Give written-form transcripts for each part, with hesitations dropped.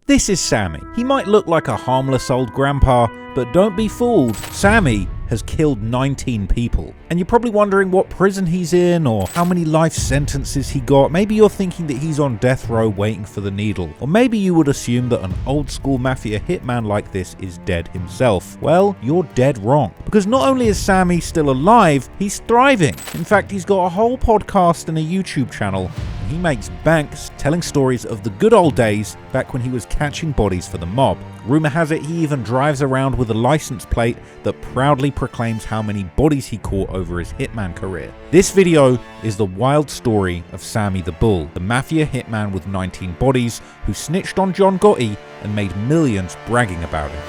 This is Sammy. He might look like a harmless old grandpa, but don't be fooled. Sammy has killed 19 people. And you're probably wondering what prison he's in or how many life sentences he got. Maybe you're thinking that he's on death row waiting for the needle. Or maybe you would assume that an old school mafia hitman like this is dead himself. Well, you're dead wrong. Because not only is Sammy still alive, he's thriving. In fact, he's got a whole podcast and a YouTube channel. He makes banks telling stories of the good old days back when he was catching bodies for the mob. Rumor has it he even drives around with a license plate that proudly proclaims how many bodies he caught over his hitman career. This video is the wild story of Sammy the Bull, the mafia hitman with 19 bodies who snitched on John Gotti and made millions bragging about it.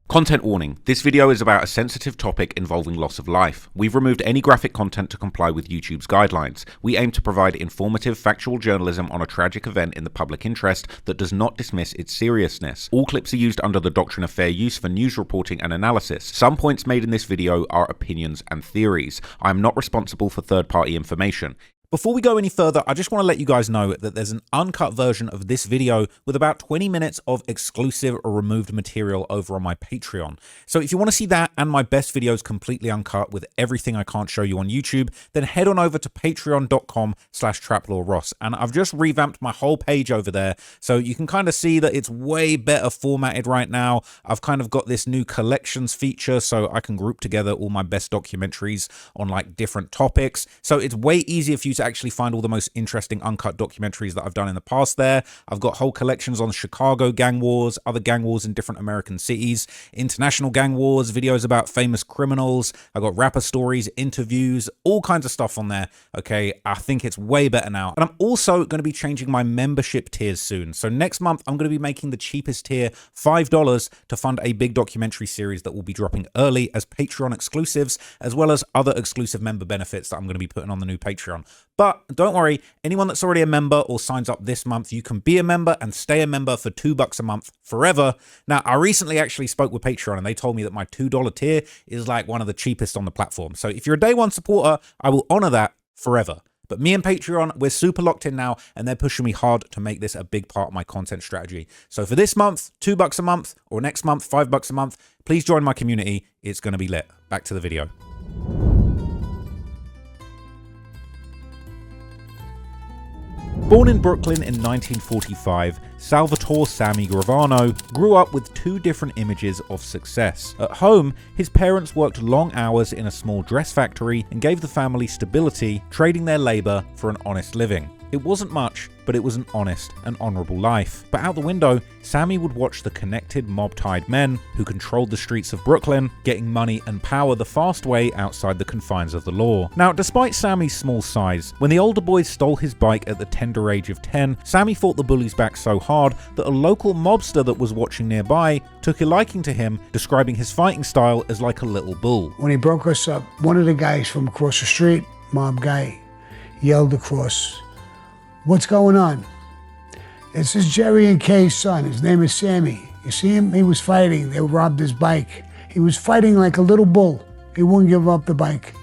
Content warning. This video is about a sensitive topic involving loss of life. We've removed any graphic content to comply with YouTube's guidelines. We aim to provide informative, factual journalism on a tragic event in the public interest that does not dismiss its seriousness. All clips are used under the doctrine of fair use for news reporting and analysis. Some points made in this video are opinions and theories. I am not responsible for third-party information. Before we go any further, I just want to let you guys know that there's an uncut version of this video with about 20 minutes of exclusive or removed material over on my Patreon. So if you want to see that and my best videos completely uncut with everything I can't show you on YouTube, then head on over to patreon.com/traplawross. And I've just revamped my whole page over there, so you can kind of see that it's way better formatted right now. I've kind of got this new collections feature, so I can group together all my best documentaries on like different topics. So it's way easier for you to actually find all the most interesting uncut documentaries that I've done in the past there. I've got whole collections on Chicago gang wars, other gang wars in different American cities, international gang wars, videos about famous criminals. I've got rapper stories, interviews, all kinds of stuff on there. Okay, I think it's way better now. And I'm also going to be changing my membership tiers soon. So next month, I'm going to be making the cheapest tier $5 to fund a big documentary series that will be dropping early as Patreon exclusives, as well as other exclusive member benefits that I'm going to be putting on the new Patreon. But don't worry, anyone that's already a member or signs up this month, you can be a member and stay a member for $2 a month forever. Now, I recently actually spoke with Patreon and they told me that my $2 tier is like one of the cheapest on the platform. So if you're a day one supporter, I will honor that forever. But me and Patreon, we're super locked in now and they're pushing me hard to make this a big part of my content strategy. So for this month, $2 a month, or next month, $5 a month, please join my community. It's going to be lit. Back to the video. Born in Brooklyn in 1945, Salvatore Sammy Gravano grew up with two different images of success. At home, his parents worked long hours in a small dress factory and gave the family stability, trading their labor for an honest living. It wasn't much, but it was an honest and honorable life. But out the window, Sammy would watch the connected mob-tied men who controlled the streets of Brooklyn, getting money and power the fast way outside the confines of the law. Now, despite Sammy's small size, when the older boys stole his bike at the tender age of 10, Sammy fought the bullies back so hard that a local mobster that was watching nearby took a liking to him, describing his fighting style as like a little bull. When he broke us up, one of the guys from across the street, mob guy, yelled across, "What's going on?" This is Jerry and Kay's son. His name is Sammy. You see him? He was fighting. They robbed his bike. He was fighting like a little bull. He wouldn't give up the bike.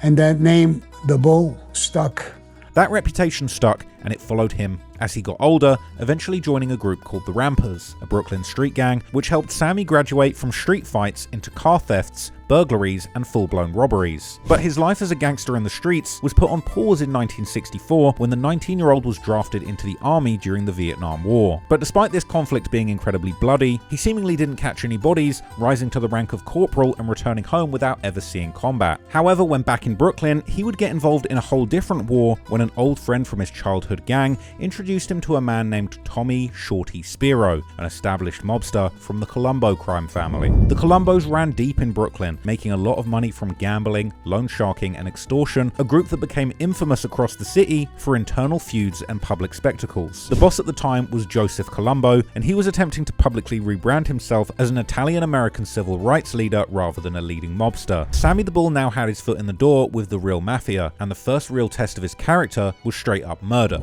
And that name, the Bull, stuck. That reputation stuck, and it followed him as he got older, eventually joining a group called the Rampers, a Brooklyn street gang, which helped Sammy graduate from street fights into car thefts, burglaries, and full-blown robberies. But his life as a gangster in the streets was put on pause in 1964 when the 19-year-old was drafted into the army during the Vietnam War. But despite this conflict being incredibly bloody, he seemingly didn't catch any bodies, rising to the rank of corporal and returning home without ever seeing combat. However, when back in Brooklyn, he would get involved in a whole different war when an old friend from his childhood gang introduced him to a man named Tommy Shorty Spiro, an established mobster from the Colombo crime family. The Colombos ran deep in Brooklyn, making a lot of money from gambling, loan sharking, and extortion, a group that became infamous across the city for internal feuds and public spectacles. The boss at the time was Joseph Colombo, and he was attempting to publicly rebrand himself as an Italian-American civil rights leader rather than a leading mobster. Sammy the Bull now had his foot in the door with the real mafia, and the first real test of his character was straight up murder.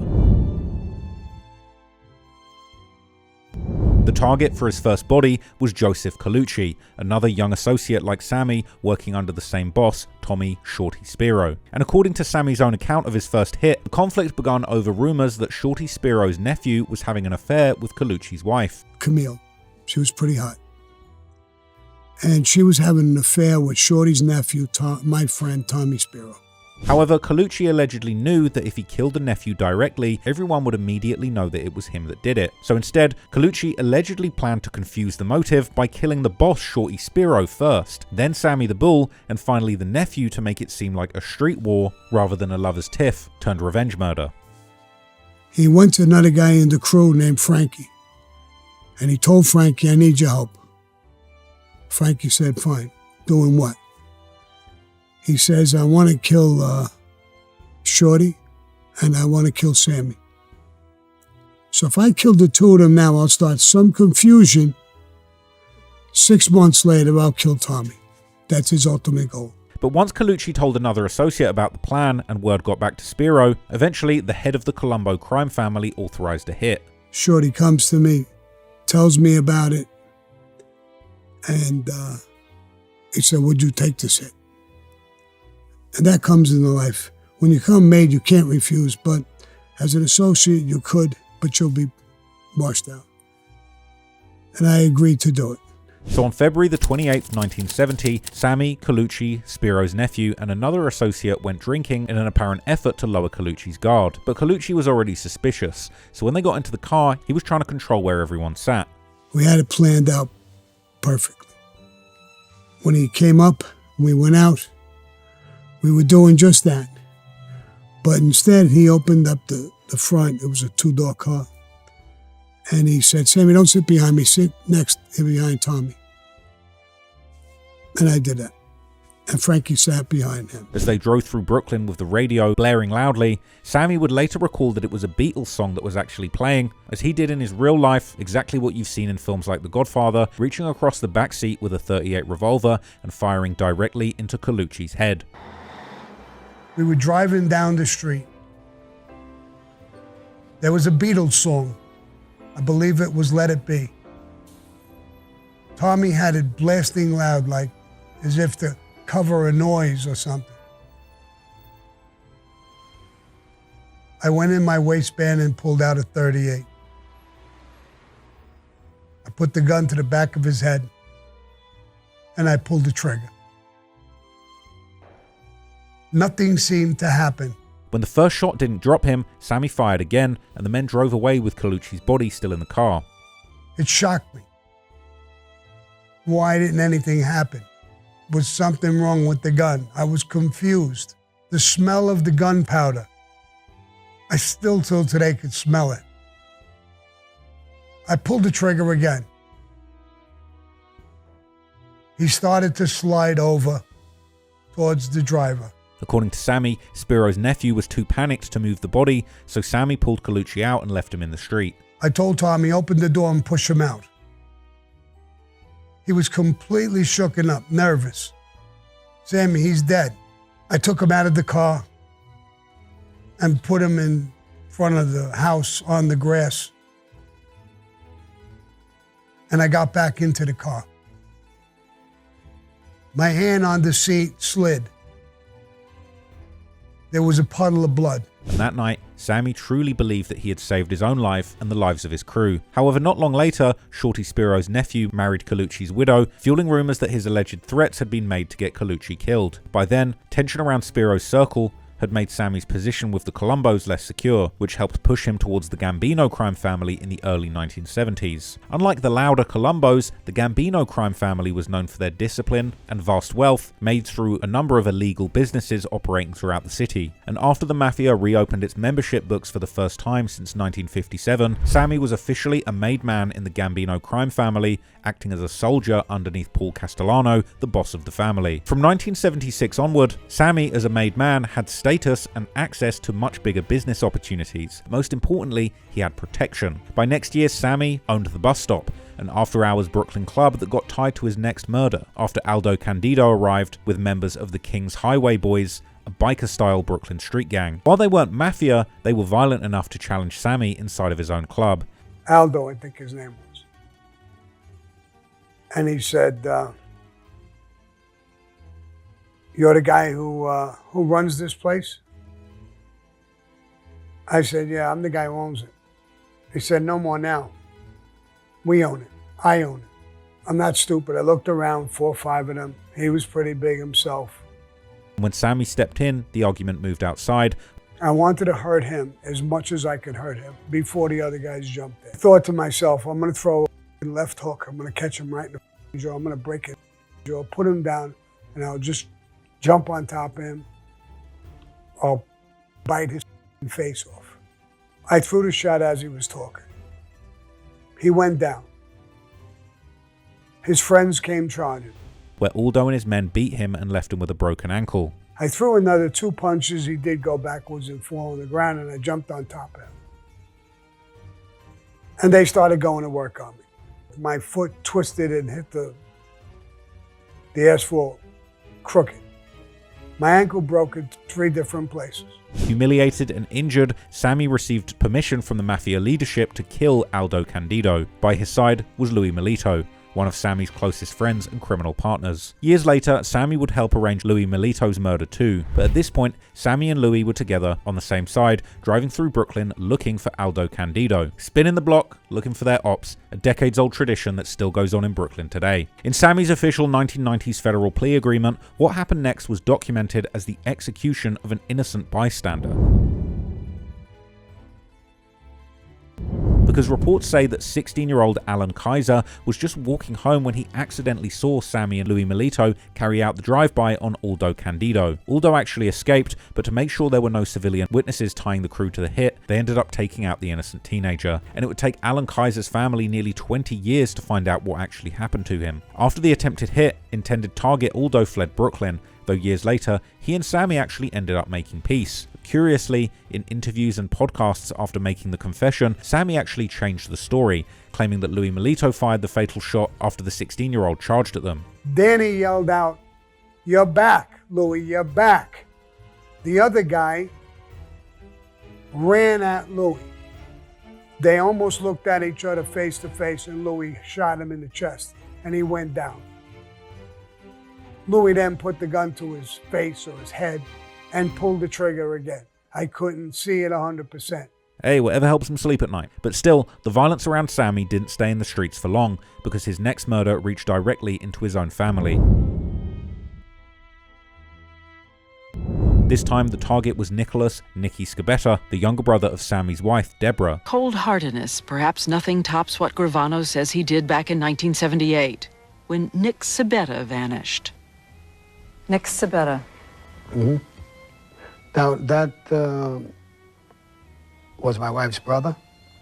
The target for his first body was Joseph Colucci, another young associate like Sammy working under the same boss, Tommy Shorty Spiro. And according to Sammy's own account of his first hit, the conflict began over rumors that Shorty Spiro's nephew was having an affair with Colucci's wife. Camille. She was pretty hot. And she was having an affair with Shorty's nephew, my friend Tommy Spiro. However, Colucci allegedly knew that if he killed the nephew directly, everyone would immediately know that it was him that did it. So instead, Colucci allegedly planned to confuse the motive by killing the boss Shorty Spiro first, then Sammy the Bull, and finally the nephew to make it seem like a street war rather than a lover's tiff turned revenge murder. He went to another guy in the crew named Frankie, and he told Frankie, I need your help. Frankie said, fine. Doing what? He says, I want to kill Shorty, and I want to kill Sammy. So if I kill the two of them now, I'll start some confusion. 6 months later, I'll kill Tommy. That's his ultimate goal. But once Colucci told another associate about the plan and word got back to Spiro, eventually the head of the Colombo crime family authorized a hit. Shorty comes to me, tells me about it, and he said, would you take this hit? And that comes into life. When you come made, you can't refuse, but as an associate, you could, but you'll be washed out. And I agreed to do it. So on February the 28th, 1970, Sammy, Colucci, Spiro's nephew, and another associate went drinking in an apparent effort to lower Colucci's guard. But Colucci was already suspicious, so when they got into the car, he was trying to control where everyone sat. We had it planned out perfectly. When he came up, we went out. We were doing just that. But instead, he opened up the front. It was a two-door car. And he said, Sammy, don't sit behind me. Sit next behind Tommy. And I did that. And Frankie sat behind him. As they drove through Brooklyn with the radio blaring loudly, Sammy would later recall that it was a Beatles song that was actually playing, as he did in his real life exactly what you've seen in films like The Godfather, reaching across the back seat with a .38 revolver and firing directly into Colucci's head. We were driving down the street. There was a Beatles song. I believe it was Let It Be. Tommy had it blasting loud, like as if to cover a noise or something. I went in my waistband and pulled out a .38. I put the gun to the back of his head and I pulled the trigger. Nothing seemed to happen. When the first shot didn't drop him, Sammy fired again, and the men drove away with Colucci's body still in the car. It shocked me. Why didn't anything happen? Was something wrong with the gun? I was confused. The smell of the gunpowder, I still till today could smell it. I pulled the trigger again. He started to slide over towards the driver. According to Sammy, Spiro's nephew was too panicked to move the body, so Sammy pulled Colucci out and left him in the street. I told Tommy, open the door and push him out. He was completely shooken up, nervous. Sammy, he's dead. I took him out of the car and put him in front of the house on the grass. And I got back into the car. My hand on the seat slid. There was a puddle of blood. And that night, Sammy truly believed that he had saved his own life and the lives of his crew. However, not long later, Shorty Spiro's nephew married Colucci's widow, fueling rumors that his alleged threats had been made to get Colucci killed. By then, tension around Spiro's circle had made Sammy's position with the Colombos less secure, which helped push him towards the Gambino crime family in the early 1970s. Unlike the louder Colombos, the Gambino crime family was known for their discipline and vast wealth made through a number of illegal businesses operating throughout the city. And after the Mafia reopened its membership books for the first time since 1957, Sammy was officially a made man in the Gambino crime family, acting as a soldier underneath Paul Castellano, the boss of the family. From 1976 onward, Sammy as a made man had status and access to much bigger business opportunities. Most importantly, he had protection. By next year, Sammy owned the bus stop, an after-hours Brooklyn club that got tied to his next murder after Aldo Candido arrived with members of the King's Highway Boys, a biker-style Brooklyn street gang. While they weren't mafia, they were violent enough to challenge Sammy inside of his own club. Aldo, I think his name was. And he said, "You're the guy who runs this place?" I said, "Yeah, I'm the guy who owns it." He said, "No more now. We own it. I own it." I'm not stupid. I looked around, 4 or 5 of them. He was pretty big himself. When Sammy stepped in, the argument moved outside. I wanted to hurt him as much as I could hurt him before the other guys jumped in. I thought to myself, I'm going to throw a left hook. I'm going to catch him right in the jaw. I'm going to break his jaw, put him down, and I'll just jump on top of him. I'll bite his face off. I threw the shot as he was talking. He went down. His friends came charging. Where Aldo and his men beat him and left him with a broken ankle. I threw another 2 punches. He did go backwards and fall on the ground, and I jumped on top of him. And they started going to work on me. My foot twisted and hit the asphalt crooked. My ankle broke in 3 different places. Humiliated and injured, Sammy received permission from the Mafia leadership to kill Aldo Candido. By his side was Louie Milito, one of Sammy's closest friends and criminal partners. Years later, Sammy would help arrange Louie Milito's murder too, but at this point, Sammy and Louie were together on the same side, driving through Brooklyn looking for Aldo Candido. Spinning the block, looking for their ops, a decades-old tradition that still goes on in Brooklyn today. In Sammy's official 1990s federal plea agreement, what happened next was documented as the execution of an innocent bystander. Because reports say that 16-year-old Alan Kaiser was just walking home when he accidentally saw Sammy and Louie Milito carry out the drive-by on Aldo Candido. Aldo actually escaped, but to make sure there were no civilian witnesses tying the crew to the hit, they ended up taking out the innocent teenager. And it would take Alan Kaiser's family nearly 20 years to find out what actually happened to him. After the attempted hit, intended target Aldo fled Brooklyn, though years later, he and Sammy actually ended up making peace. Curiously, in interviews and podcasts after making the confession, Sammy actually changed the story, claiming that Louie Milito fired the fatal shot after the 16-year-old charged at them. Danny yelled out, "You're back, Louie, you're back." The other guy ran at Louie. They almost looked at each other face to face, and Louie shot him in the chest, and he went down. Louie then put the gun to his face or his head and pulled the trigger again. I couldn't see it 100%. Hey, whatever helps him sleep at night. But still, the violence around Sammy didn't stay in the streets for long, because his next murder reached directly into his own family. This time, the target was Nicholas Nicky Scibetta, the younger brother of Sammy's wife, Deborah. Cold-heartedness. Perhaps nothing tops what Gravano says he did back in 1978, when Nick Scibetta vanished. Nick Scibetta. Mm-hmm. Now, that was my wife's brother.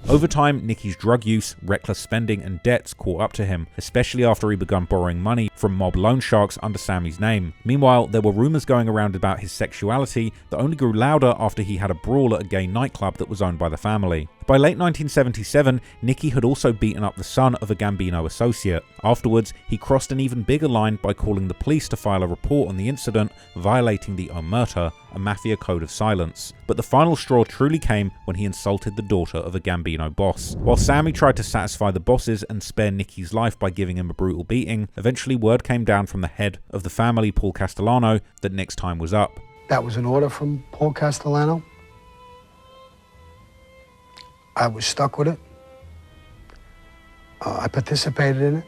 Over time, Nicky's drug use, reckless spending, and debts caught up to him, especially after he began borrowing money from mob loan sharks under Sammy's name. Meanwhile, there were rumors going around about his sexuality that only grew louder after he had a brawl at a gay nightclub that was owned by the family. By late 1977, Nicky had also beaten up the son of a Gambino associate. Afterwards, he crossed an even bigger line by calling the police to file a report on the incident, violating the omerta, a mafia code of silence. But the final straw truly came when he insulted the daughter of a Gambino boss. While Sammy tried to satisfy the bosses and spare Nicky's life by giving him a brutal beating, eventually word came down from the head of the family, Paul Castellano, that Nick's time was up. That was an order from Paul Castellano. I was stuck with it. I participated in it.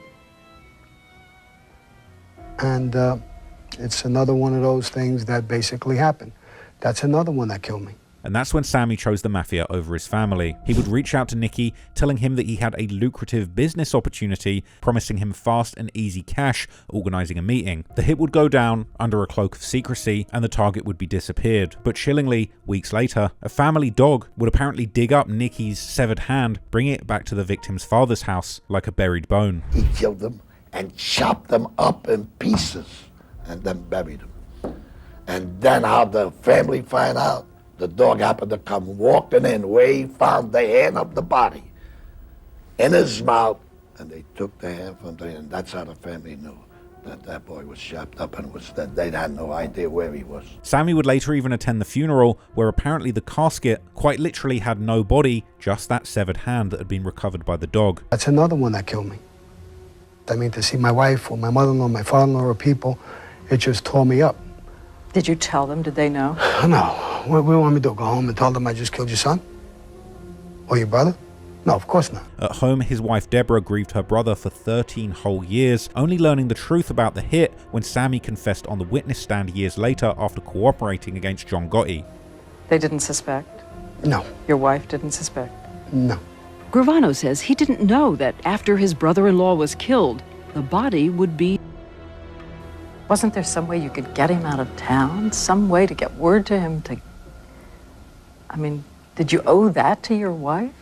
And it's another one of those things that basically happened. That's another one that killed me. And that's when Sammy chose the mafia over his family. He would reach out to Nicky, telling him that he had a lucrative business opportunity, promising him fast and easy cash, organizing a meeting. The hit would go down under a cloak of secrecy, and the target would be disappeared. But chillingly, weeks later, a family dog would apparently dig up Nicky's severed hand, bringing it back to the victim's father's house like a buried bone. He killed them and chopped them up in pieces and then buried them. And then how the family find out? The dog happened to come walking in where he found the hand of the body in his mouth, and they took the hand from there, and that's how the family knew that that boy was chopped up and was dead. They had no idea where he was. Sammy would later even attend the funeral, where apparently the casket quite literally had no body, just that severed hand that had been recovered by the dog. That's another one that killed me. I mean, to see my wife or my mother-in-law, my father-in-law or people, it just tore me up. Did you tell them? Did they know? No. What do you want me to do? Go home and tell them I just killed your son? Or your brother? No, of course not. At home, his wife Deborah grieved her brother for 13 whole years, only learning the truth about the hit when Sammy confessed on the witness stand years later after cooperating against John Gotti. They didn't suspect? No. Your wife didn't suspect? No. Gravano says he didn't know that after his brother-in-law was killed, the body would be... Wasn't there some way you could get him out of town? Some way to get word to him to... I mean, did you owe that to your wife?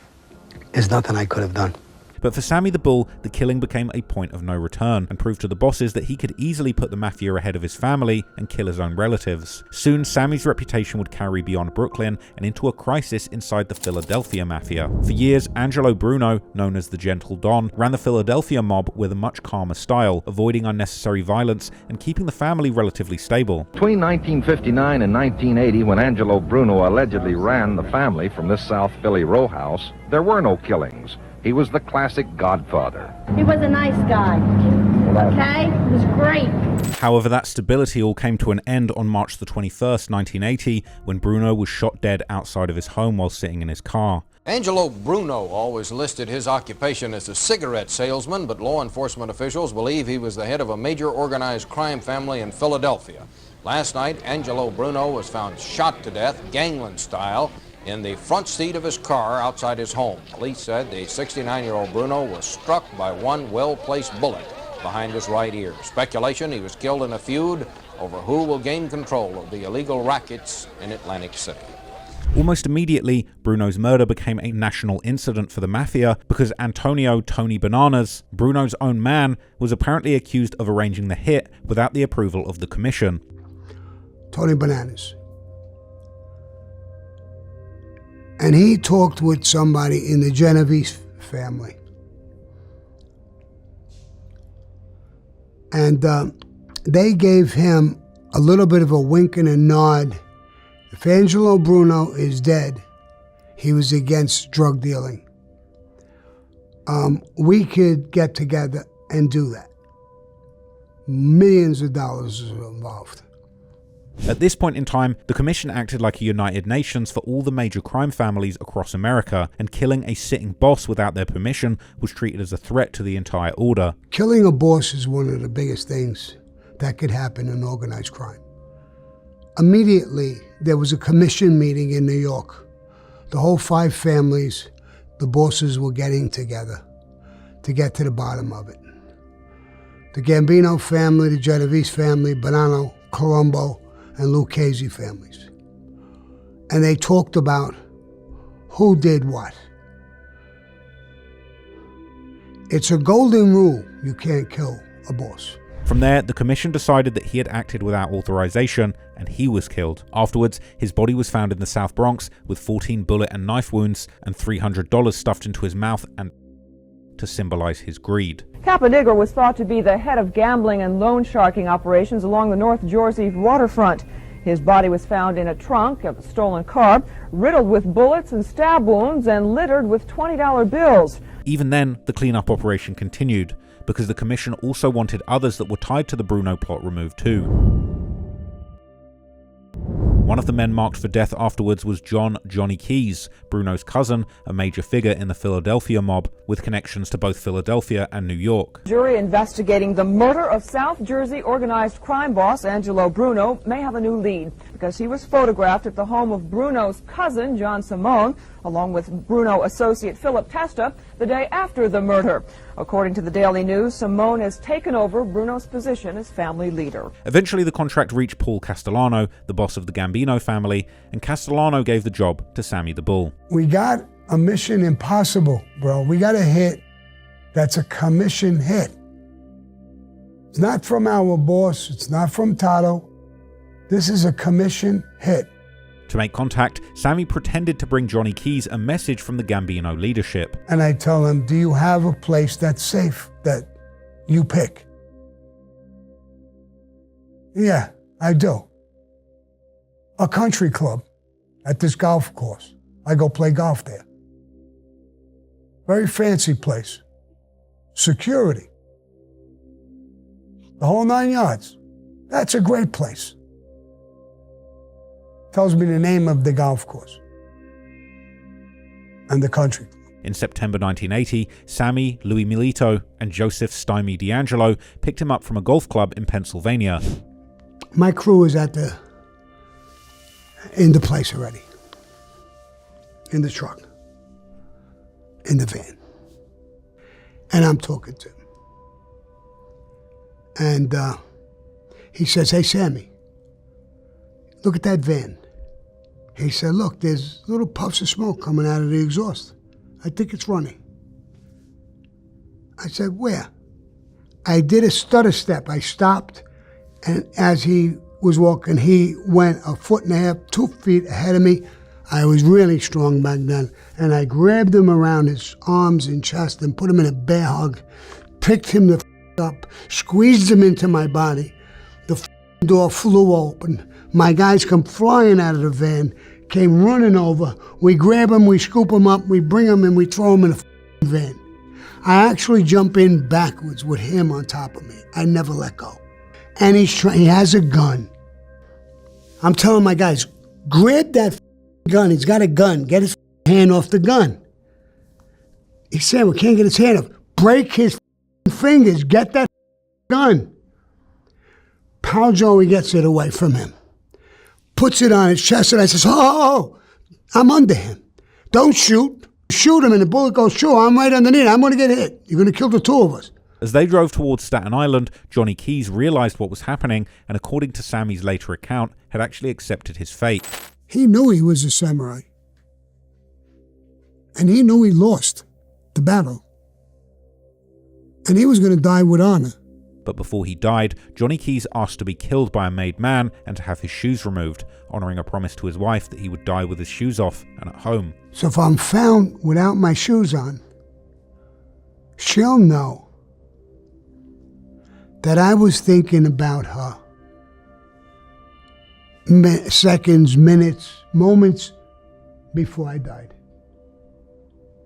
There's nothing I could have done. But for Sammy the Bull, the killing became a point of no return and proved to the bosses that he could easily put the mafia ahead of his family and kill his own relatives. Soon, Sammy's reputation would carry beyond Brooklyn and into a crisis inside the Philadelphia mafia. For years, Angelo Bruno, known as the Gentle Don, ran the Philadelphia mob with a much calmer style, avoiding unnecessary violence and keeping the family relatively stable. Between 1959 and 1980, when Angelo Bruno allegedly ran the family from this South Philly row house, there were no killings. He was the classic godfather. He was a nice guy, okay? He was great. However, that stability all came to an end on March the 21st, 1980, when Bruno was shot dead outside of his home while sitting in his car. Angelo Bruno always listed his occupation as a cigarette salesman, but law enforcement officials believe he was the head of a major organized crime family in Philadelphia. Last night, Angelo Bruno was found shot to death, gangland style, in the front seat of his car outside his home. Police said the 69-year-old Bruno was struck by one well-placed bullet behind his right ear. Speculation he was killed in a feud over who will gain control of the illegal rackets in Atlantic City. Almost immediately, Bruno's murder became a national incident for the mafia because Antonio Tony Bananas, Bruno's own man, was apparently accused of arranging the hit without the approval of the commission. Tony Bananas. And he talked with somebody in the Genovese family. And they gave him a little bit of a wink and a nod. If Angelo Bruno is dead, he was against drug dealing. We could get together and do that. Millions of dollars are involved. At this point in time, the commission acted like a United Nations for all the major crime families across America, and killing a sitting boss without their permission was treated as a threat to the entire order. Killing a boss is one of the biggest things that could happen in organized crime. Immediately, there was a commission meeting in New York. The whole 5 families, the bosses were getting together to get to the bottom of it. The Gambino family, the Genovese family, Bonanno, Colombo, and Lucchese families. And they talked about who did what. It's a golden rule, you can't kill a boss. From there, the commission decided that he had acted without authorization, and he was killed. Afterwards, his body was found in the South Bronx with 14 bullet and knife wounds and $300 stuffed into his mouth and to symbolize his greed. Caponigro was thought to be the head of gambling and loan sharking operations along the North Jersey waterfront. His body was found in a trunk of a stolen car, riddled with bullets and stab wounds and littered with $20 bills. Even then, the cleanup operation continued, because the commission also wanted others that were tied to the Bruno plot removed too. One of the men marked for death afterwards was Johnny Keys, Bruno's cousin, a major figure in the Philadelphia mob with connections to both Philadelphia and New York. Jury investigating the murder of South Jersey organized crime boss Angelo Bruno may have a new lead because he was photographed at the home of Bruno's cousin, John Simone, along with Bruno associate Philip Testa, the day after the murder. According to the Daily News, Simone has taken over Bruno's position as family leader. Eventually, the contract reached Paul Castellano, the boss of the Gambino family, and Castellano gave the job to Sammy the Bull. We got a mission impossible, bro. We got a hit that's a commission hit. It's not from our boss. It's not from Tato. This is a commission hit. To make contact, Sammy pretended to bring Johnny Keys a message from the Gambino leadership. And I tell him, do you have a place that's safe that you pick? Yeah, I do. A country club at this golf course. I go play golf there. Very fancy place. Security. The whole 9 yards. That's a great place. Tells me the name of the golf course and the country. In September 1980, Sammy, Louie Milito, and Joseph Sammy D'Angelo picked him up from a golf club in Pennsylvania. My crew was in the place already. In the truck. In the van. And I'm talking to him. And he says, "Hey, Sammy, look at that van." He said, "Look, there's little puffs of smoke coming out of the exhaust. I think it's running." I said, "Where?" I did a stutter step. I stopped, and as he was walking, he went 1.5 feet, 2 feet ahead of me. I was really strong back then, and I grabbed him around his arms and chest and put him in a bear hug, picked him the up, squeezed him into my body. The door flew open. My guys come flying out of the van, came running over. We grab him, we scoop him up, we bring him and we throw him in the van. I actually jump in backwards with him on top of me. I never let go. And he has a gun. I'm telling my guys, grab that gun. He's got a gun. Get his hand off the gun. He said, "We can't get his hand off." Break his fingers. Get that gun. Pal Joey gets it away from him. Puts it on his chest, and I says, "Oh, I'm under him. Don't shoot. Shoot him," and the bullet goes, "Sure, I'm right underneath. I'm going to get hit. You're going to kill the two of us." As they drove towards Staten Island, Johnny Keys realized what was happening and, according to Sammy's later account, had actually accepted his fate. He knew he was a samurai. And he knew he lost the battle. And he was going to die with honor. But before he died, Johnny Keys asked to be killed by a made man and to have his shoes removed, honoring a promise to his wife that he would die with his shoes off and at home. So if I'm found without my shoes on, she'll know that I was thinking about her. Seconds, minutes, moments before I died.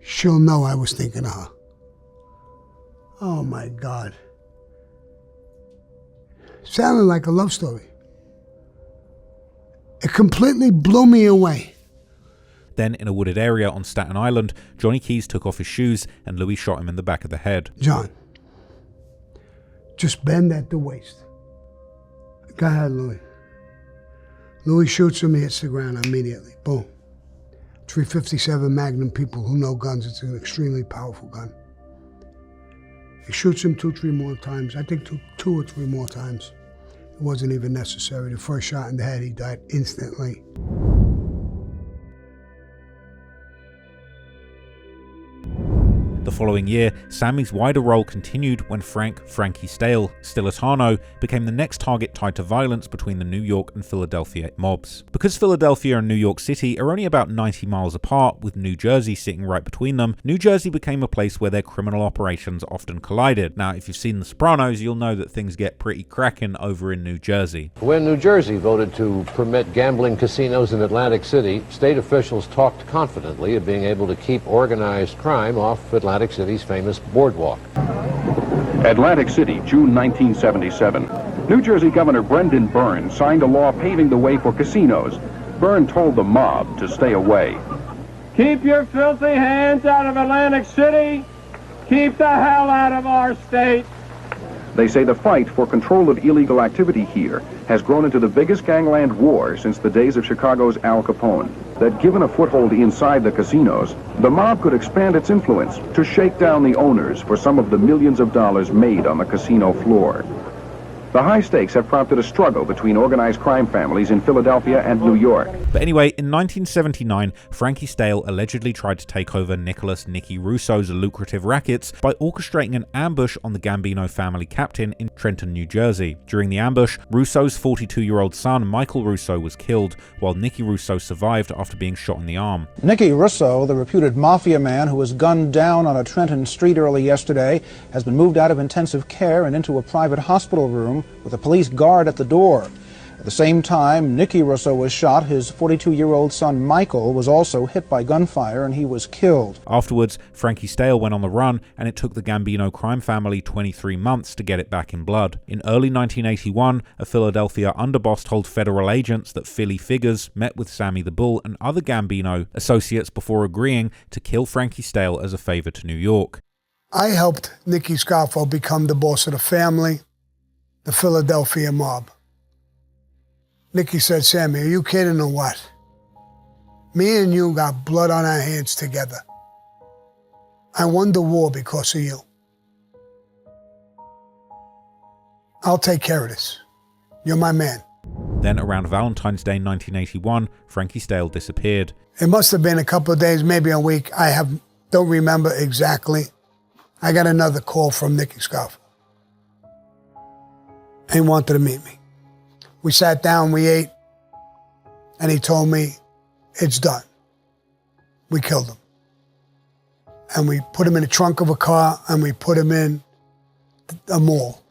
She'll know I was thinking of her. Oh my God. Sounded like a love story. It completely blew me away. Then, in a wooded area on Staten Island, Johnny Keys took off his shoes and Louie shot him in the back of the head. "John, just bend at the waist." Go ahead, Louie. Louie shoots him, he hits the ground immediately. Boom. 357 Magnum. People who know guns, it's an extremely powerful gun. He shoots him 2-3 more times. I think two or three more times. It wasn't even necessary. The first shot in the head, he died instantly. The following year, Sammy's wider role continued when Frankie Stillitano became the next target tied to violence between the New York and Philadelphia mobs. Because Philadelphia and New York City are only about 90 miles apart, with New Jersey sitting right between them, New Jersey became a place where their criminal operations often collided. Now, if you've seen The Sopranos, you'll know that things get pretty cracking over in New Jersey. When New Jersey voted to permit gambling casinos in Atlantic City, state officials talked confidently of being able to keep organized crime off Atlantic City's famous boardwalk. Atlantic City, June 1977. New Jersey Governor Brendan Byrne signed a law paving the way for casinos. Byrne told the mob to stay away. "Keep your filthy hands out of Atlantic City. Keep the hell out of our state." They say the fight for control of illegal activity here has grown into the biggest gangland war since the days of Chicago's Al Capone. That given a foothold inside the casinos, the mob could expand its influence to shake down the owners for some of the millions of dollars made on the casino floor. The high stakes have prompted a struggle between organized crime families in Philadelphia and New York. But anyway, in 1979, Frankie Stale allegedly tried to take over Nicky Russo's lucrative rackets by orchestrating an ambush on the Gambino family captain in Trenton, New Jersey. During the ambush, Russo's 42-year-old son, Michael Russo, was killed, while Nicky Russo survived after being shot in the arm. Nicky Russo, the reputed mafia man who was gunned down on a Trenton street early yesterday, has been moved out of intensive care and into a private hospital room with a police guard at the door. At the same time Nicky Russo was shot, his 42-year-old son Michael was also hit by gunfire and he was killed. Afterwards, Frankie Stale went on the run, and it took the Gambino crime family 23 months to get it back in blood. In early 1981, a Philadelphia underboss told federal agents that Philly figures met with Sammy the Bull and other Gambino associates before agreeing to kill Frankie Stale as a favor to New York. I helped Nicky Scarfo become the boss of the family, the Philadelphia mob. Nicky said, Sammy, are you kidding or what? Me and you got blood on our hands together. I won the war because of you. I'll take care of this. You're my man. Then around Valentine's Day 1981, Frankie Stale disappeared. It must have been a couple of days, maybe a week. Don't remember exactly. I got another call from Nicky Scarfo. He wanted to meet me. We sat down, we ate, and he told me, it's done. We killed him. And we put him in the trunk of a car, and we put him in a mall.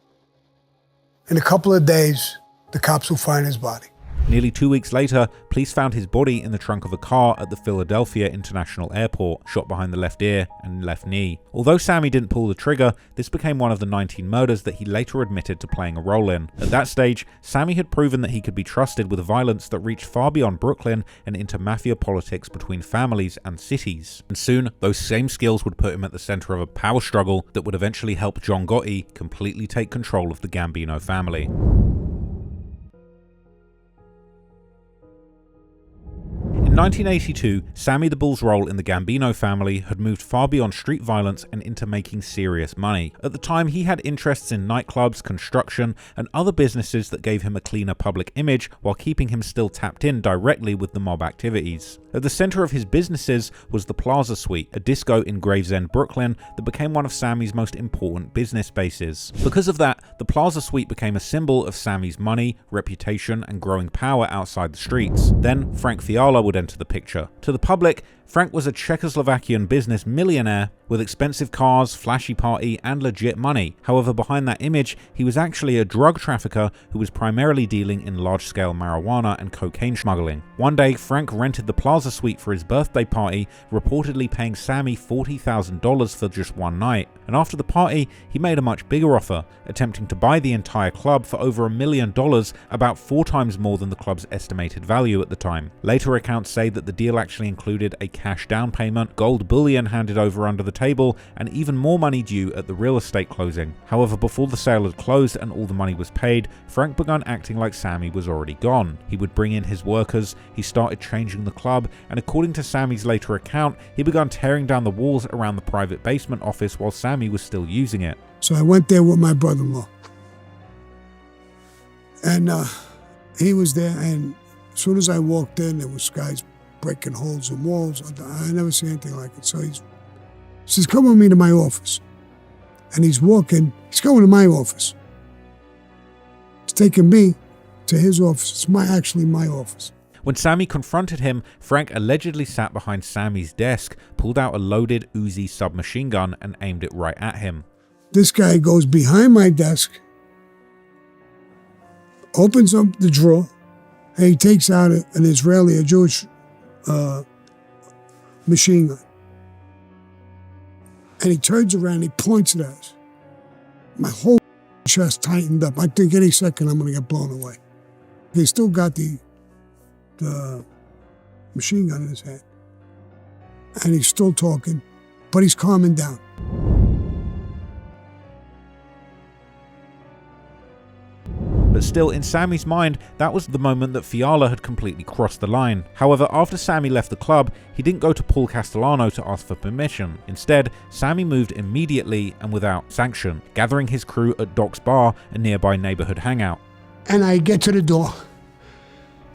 In a couple of days, the cops will find his body. Nearly 2 weeks later, police found his body in the trunk of a car at the Philadelphia International Airport, shot behind the left ear and left knee. Although Sammy didn't pull the trigger, this became one of the 19 murders that he later admitted to playing a role in. At that stage, Sammy had proven that he could be trusted with violence that reached far beyond Brooklyn and into mafia politics between families and cities. And soon, those same skills would put him at the center of a power struggle that would eventually help John Gotti completely take control of the Gambino family. In 1982, Sammy the Bull's role in the Gambino family had moved far beyond street violence and into making serious money. At the time, he had interests in nightclubs, construction, and other businesses that gave him a cleaner public image while keeping him still tapped in directly with the mob activities. At the center of his businesses was the Plaza Suite, a disco in Gravesend, Brooklyn that became one of Sammy's most important business bases. Because of that, the Plaza Suite became a symbol of Sammy's money, reputation, and growing power outside the streets. Then Frank Fiala would enter the picture. To the public, Frank was a Czechoslovakian business millionaire with expensive cars, flashy party, and legit money. However, behind that image, he was actually a drug trafficker who was primarily dealing in large-scale marijuana and cocaine smuggling. One day, Frank rented the Plaza Suite for his birthday party, reportedly paying Sammy $40,000 for just one night. And after the party, he made a much bigger offer, attempting to buy the entire club for over $1 million, about 4 times more than the club's estimated value at the time. Later accounts say that the deal actually included a cash down payment, gold bullion handed over under the table, and even more money due at the real estate closing. However, before the sale had closed and all the money was paid, Frank began acting like Sammy was already gone. He would bring in his workers, he started changing the club, and according to Sammy's later account, he began tearing down the walls around the private basement office while Sammy was still using it. So I went there with my brother-in-law. And he was there, and as soon as I walked in, there was guys breaking holes in walls. I never seen anything like it. So he says, come with me to my office. And he's going to my office. He's taking me to his office. It's actually my office. When Sammy confronted him, Frank allegedly sat behind Sammy's desk, pulled out a loaded Uzi submachine gun and aimed it right at him. This guy goes behind my desk, opens up the drawer, and he takes out an Israeli, a Jewish machine gun. And he turns around, he points it at us. My whole chest tightened up. I think any second I'm going to get blown away. He still got the machine gun in his hand. And he's still talking, but he's calming down. But still, in Sammy's mind, that was the moment that Fiala had completely crossed the line. However, after Sammy left the club, he didn't go to Paul Castellano to ask for permission. Instead, Sammy moved immediately and without sanction, gathering his crew at Doc's Bar, a nearby neighborhood hangout. And I get to the door,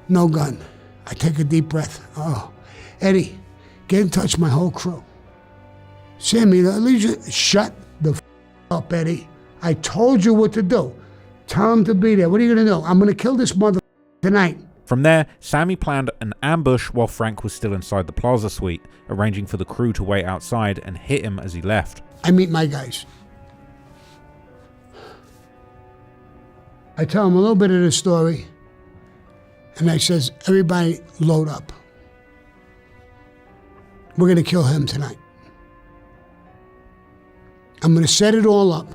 no gun. I take a deep breath. Oh, Eddie, get in touch with my whole crew. Sammy, at least shut the up, Eddie. I told you what to do. Tell him to be there. What are you going to do? I'm going to kill this mother tonight. From there, Sammy planned an ambush while Frank was still inside the Plaza Suite, arranging for the crew to wait outside and hit him as he left. I meet my guys. I tell them a little bit of the story, And I says, everybody load up. We're going to kill him tonight. I'm going to set it all up.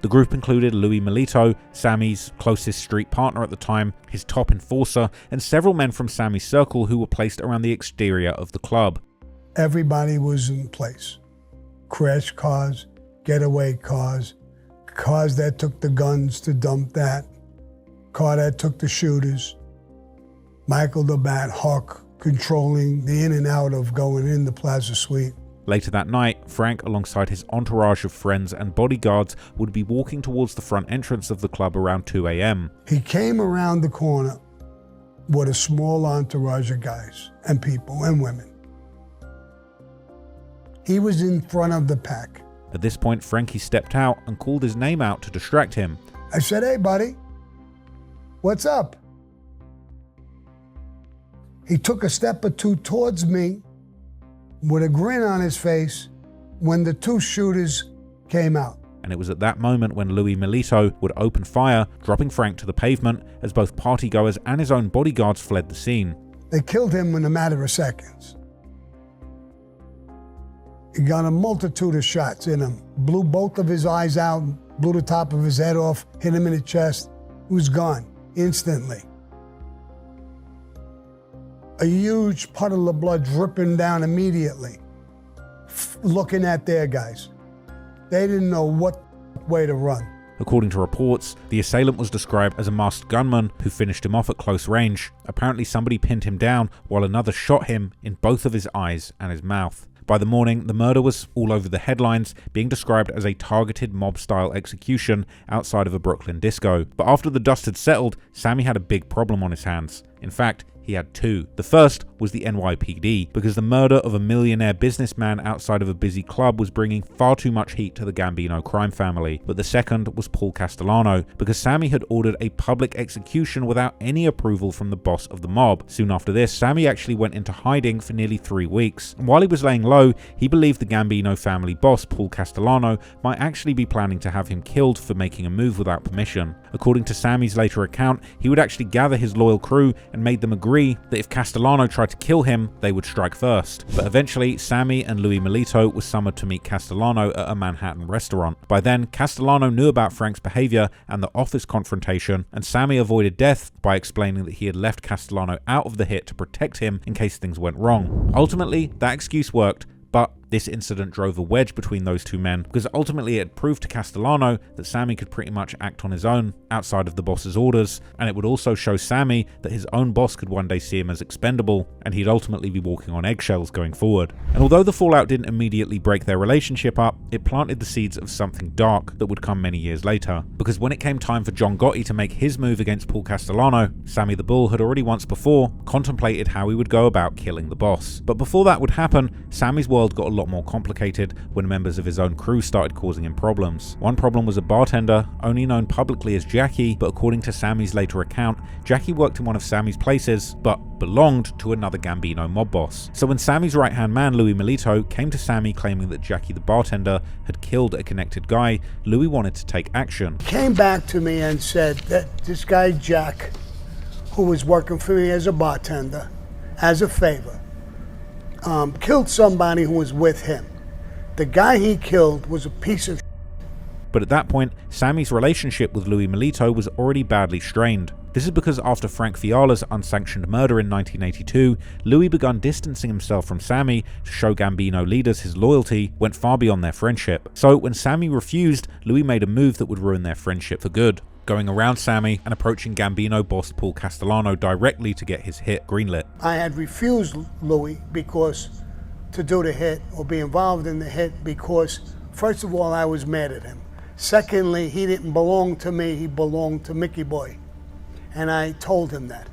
The group included Louie Milito, Sammy's closest street partner at the time, his top enforcer, and several men from Sammy's circle who were placed around the exterior of the club. Everybody was in place. Crash cars, getaway cars, cars that took the guns to dump that, car that took the shooters, Michael DeBatt, Hawk, controlling the in and out of going in the Plaza Suite. Later that night, Frank, alongside his entourage of friends and bodyguards, would be walking towards the front entrance of the club around 2 a.m. He came around the corner with a small entourage of guys and people and women. He was in front of the pack. At this point, Frankie stepped out and called his name out to distract him. I said, hey, buddy, what's up? He took a step or two towards me with a grin on his face when the two shooters came out. And it was at that moment when Louie Milito would open fire, dropping Frank to the pavement as both partygoers and his own bodyguards fled the scene. They killed him in a matter of seconds. He got a multitude of shots in him, blew both of his eyes out, blew the top of his head off, hit him in the chest. He was gone instantly. A huge puddle of blood dripping down immediately, looking at their guys. They didn't know what way to run. According to reports, the assailant was described as a masked gunman who finished him off at close range. Apparently somebody pinned him down while another shot him in both of his eyes and his mouth. By the morning, the murder was all over the headlines, being described as a targeted mob-style execution outside of a Brooklyn disco. But after the dust had settled, Sammy had a big problem on his hands. In fact, he had two. The first was the NYPD, because the murder of a millionaire businessman outside of a busy club was bringing far too much heat to the Gambino crime family. But the second was Paul Castellano, because Sammy had ordered a public execution without any approval from the boss of the mob. Soon after this, Sammy actually went into hiding for nearly 3 weeks. And while he was laying low, he believed the Gambino family boss, Paul Castellano, might actually be planning to have him killed for making a move without permission. According to Sammy's later account, he would actually gather his loyal crew and made them agree that if Castellano tried to kill him, they would strike first. But eventually, Sammy and Louie Milito were summoned to meet Castellano at a Manhattan restaurant. By then, Castellano knew about Frank's behavior and the office confrontation, and Sammy avoided death by explaining that he had left Castellano out of the hit to protect him in case things went wrong. Ultimately, that excuse worked, but this incident drove a wedge between those two men, because ultimately it proved to Castellano that Sammy could pretty much act on his own outside of the boss's orders, and it would also show Sammy that his own boss could one day see him as expendable, and he'd ultimately be walking on eggshells going forward. And although the fallout didn't immediately break their relationship up, it planted the seeds of something dark that would come many years later. Because when it came time for John Gotti to make his move against Paul Castellano, Sammy the Bull had already once before contemplated how he would go about killing the boss. But before that would happen, Sammy's world got a lot more complicated when members of his own crew started causing him problems. One problem was a bartender, only known publicly as Jackie, but according to Sammy's later account, Jackie worked in one of Sammy's places, but belonged to another Gambino mob boss. So when Sammy's right-hand man, Louie Milito, came to Sammy claiming that Jackie the bartender had killed a connected guy, Louie wanted to take action. He came back to me and said that this guy Jack, who was working for me as a bartender, as a favor, killed somebody who was with him. The guy he killed was a piece of shit. But at that point, Sammy's relationship with Louie Milito was already badly strained. This is because after Frank Fiala's unsanctioned murder in 1982, Louie began distancing himself from Sammy to show Gambino leaders his loyalty went far beyond their friendship. So when Sammy refused, Louie made a move that would ruin their friendship for good, going around Sammy and approaching Gambino boss Paul Castellano directly to get his hit greenlit. I had refused Louie to do the hit or be involved in the hit because, first of all, I was mad at him. Secondly, he didn't belong to me, he belonged to Mickey Boy. And I told him that.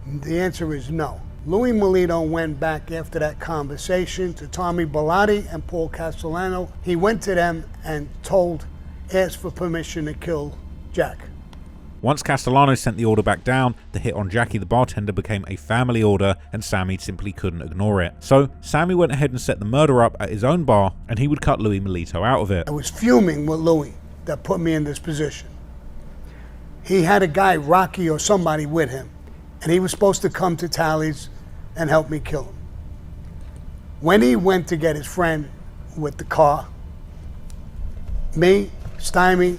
The answer is no. Louie Milito went back after that conversation to Tommy Bilotti and Paul Castellano. He went to them and asked for permission to kill Jack. Once Castellano sent the order back down, the hit on Jackie the bartender became a family order and Sammy simply couldn't ignore it. So Sammy went ahead and set the murder up at his own bar and he would cut Louie Milito out of it. I was fuming with Louie that put me in this position. He had a guy, Rocky or somebody with him, And he was supposed to come to Tally's and help me kill him. When he went to get his friend with the car, me, Stymie,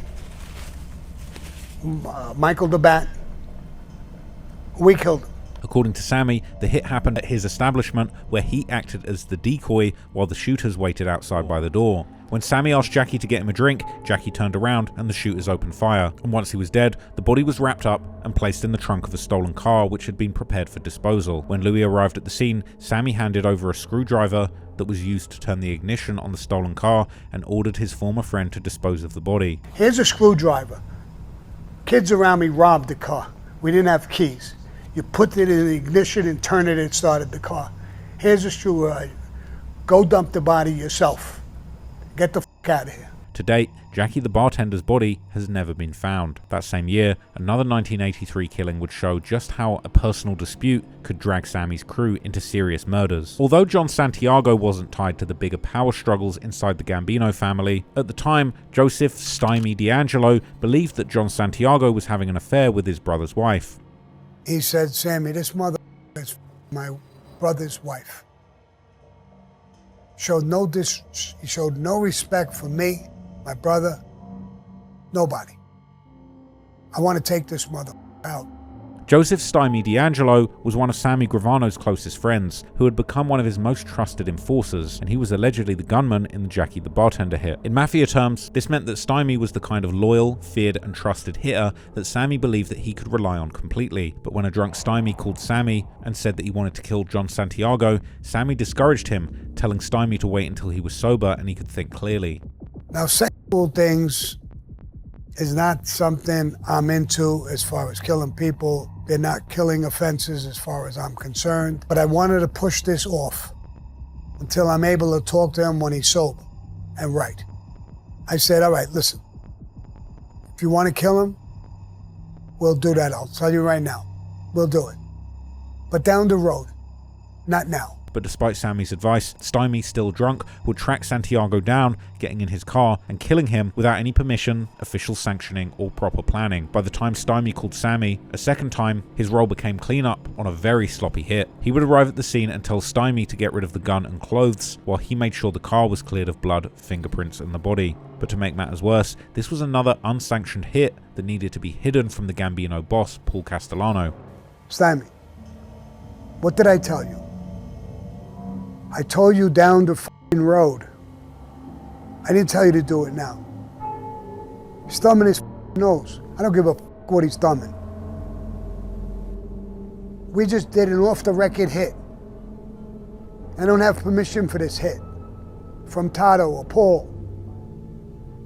Michael DeBatt, we killed him. According to Sammy, the hit happened at his establishment where he acted as the decoy while the shooters waited outside by the door. When Sammy asked Jackie to get him a drink, Jackie turned around and the shooters opened fire. And once he was dead, the body was wrapped up and placed in the trunk of a stolen car which had been prepared for disposal. When Louie arrived at the scene, Sammy handed over a screwdriver that was used to turn the ignition on the stolen car and ordered his former friend to dispose of the body. Here's a screwdriver. Kids around me robbed the car. We didn't have keys. You put it in the ignition and turn it and started the car. Here's a screwdriver. Go dump the body yourself. Get the f*** out of here. To date, Jackie the bartender's body has never been found. That same year, another 1983 killing would show just how a personal dispute could drag Sammy's crew into serious murders. Although John Santiago wasn't tied to the bigger power struggles inside the Gambino family, at the time, Joseph "Stymie" D'Angelo believed that John Santiago was having an affair with his brother's wife. He said, Sammy, this mother is my brother's wife. He showed no respect for me, my brother, nobody. I want to take this mother out. Joseph "Stymie" D'Angelo was one of Sammy Gravano's closest friends, who had become one of his most trusted enforcers, and he was allegedly the gunman in the Jackie the Bartender hit. In mafia terms, this meant that Stymie was the kind of loyal, feared and trusted hitter that Sammy believed that he could rely on completely. But when a drunk Stymie called Sammy and said that he wanted to kill John Santiago, Sammy discouraged him, telling Stymie to wait until he was sober and he could think clearly. Now, sexual things is not something I'm into as far as killing people. They're not killing offenses as far as I'm concerned. But I wanted to push this off until I'm able to talk to him when he's sober and right. I said, all right, listen, if you want to kill him, we'll do that. I'll tell you right now, we'll do it. But down the road, not now. But despite Sammy's advice, Stymie, still drunk, would track Santiago down, getting in his car and killing him without any permission, official sanctioning, or proper planning. By the time Stymie called Sammy a second time, his role became cleanup on a very sloppy hit. He would arrive at the scene and tell Stymie to get rid of the gun and clothes, while he made sure the car was cleared of blood, fingerprints, and the body. But to make matters worse, this was another unsanctioned hit that needed to be hidden from the Gambino boss, Paul Castellano. Stymie, what did I tell you? I told you down the f***ing road. I didn't tell you to do it now. He's thumbing his nose. I don't give a f*** what he's thumbing. We just did an off-the-record hit. I don't have permission for this hit from Tato or Paul.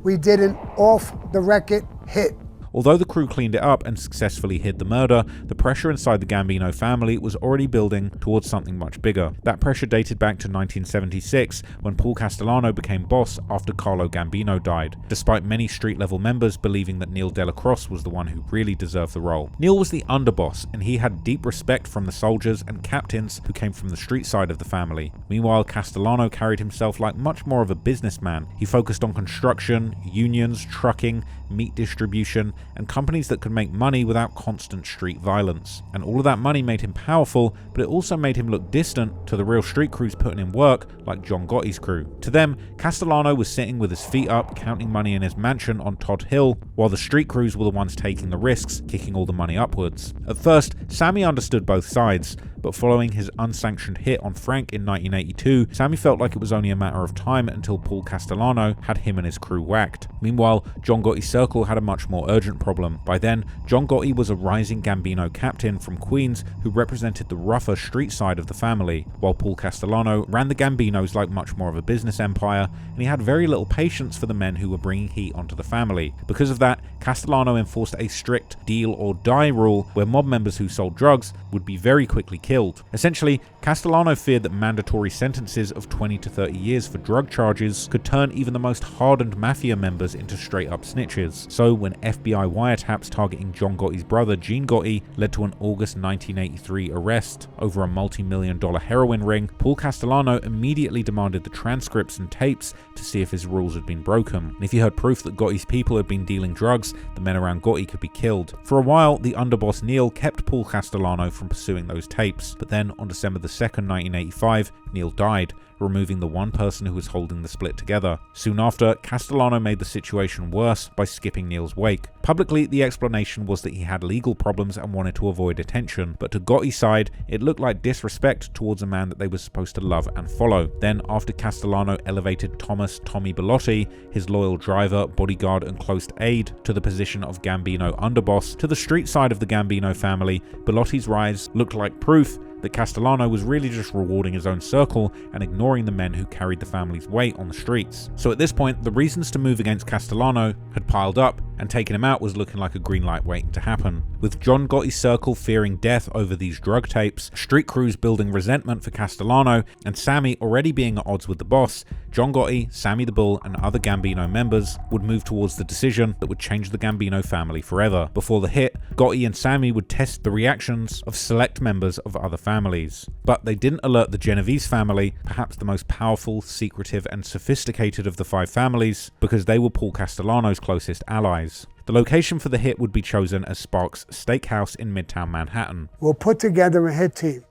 We did an off-the-record hit. Although the crew cleaned it up and successfully hid the murder, the pressure inside the Gambino family was already building towards something much bigger. That pressure dated back to 1976, when Paul Castellano became boss after Carlo Gambino died, despite many street-level members believing that Neil Delacroix was the one who really deserved the role. Neil was the underboss, and he had deep respect from the soldiers and captains who came from the street side of the family. Meanwhile, Castellano carried himself like much more of a businessman. He focused on construction, unions, trucking, meat distribution, and companies that could make money without constant street violence. And all of that money made him powerful, but it also made him look distant to the real street crews putting in work, like John Gotti's crew. To them, Castellano was sitting with his feet up, counting money in his mansion on Todd Hill, while the street crews were the ones taking the risks, kicking all the money upwards. At first, Sammy understood both sides, but following his unsanctioned hit on Frank in 1982, Sammy felt like it was only a matter of time until Paul Castellano had him and his crew whacked. Meanwhile, John Gotti's circle had a much more urgent problem. By then, John Gotti was a rising Gambino captain from Queens who represented the rougher street side of the family, while Paul Castellano ran the Gambinos like much more of a business empire, and he had very little patience for the men who were bringing heat onto the family. Because of that, Castellano enforced a strict deal or die rule where mob members who sold drugs would be very quickly killed. Essentially, Castellano feared that mandatory sentences of 20 to 30 years for drug charges could turn even the most hardened mafia members into straight-up snitches. So when FBI wiretaps wiretaps targeting John Gotti's brother, Gene Gotti, led to an August 1983 arrest over a multi-million-dollar heroin ring, Paul Castellano immediately demanded the transcripts and tapes to see if his rules had been broken. And if he heard proof that Gotti's people had been dealing drugs, the men around Gotti could be killed. For a while, the underboss Neil kept Paul Castellano from pursuing those tapes, but then on December 2nd, 1985, Neil died, removing the one person who was holding the split together. Soon after, Castellano made the situation worse by skipping Neil's wake. Publicly, the explanation was that he had legal problems and wanted to avoid attention, but to Gotti's side, it looked like disrespect towards a man that they were supposed to love and follow. Then, after Castellano elevated Thomas "Tommy" Bilotti, his loyal driver, bodyguard and close aide, to the position of Gambino underboss, to the street side of the Gambino family, Bilotti's rise looked like proof that Castellano was really just rewarding his own circle and ignoring the men who carried the family's weight on the streets. So at this point, the reasons to move against Castellano had piled up, and taking him out was looking like a green light waiting to happen. With John Gotti's circle fearing death over these drug tapes, street crews building resentment for Castellano, and Sammy already being at odds with the boss, John Gotti, Sammy the Bull, and other Gambino members would move towards the decision that would change the Gambino family forever. Before the hit, Gotti and Sammy would test the reactions of select members of other families. But they didn't alert the Genovese family, perhaps the most powerful, secretive, and sophisticated of the 5 families, because they were Paul Castellano's closest allies. The location for the hit would be chosen as Sparks' Steakhouse in Midtown Manhattan. We'll put together a hit team.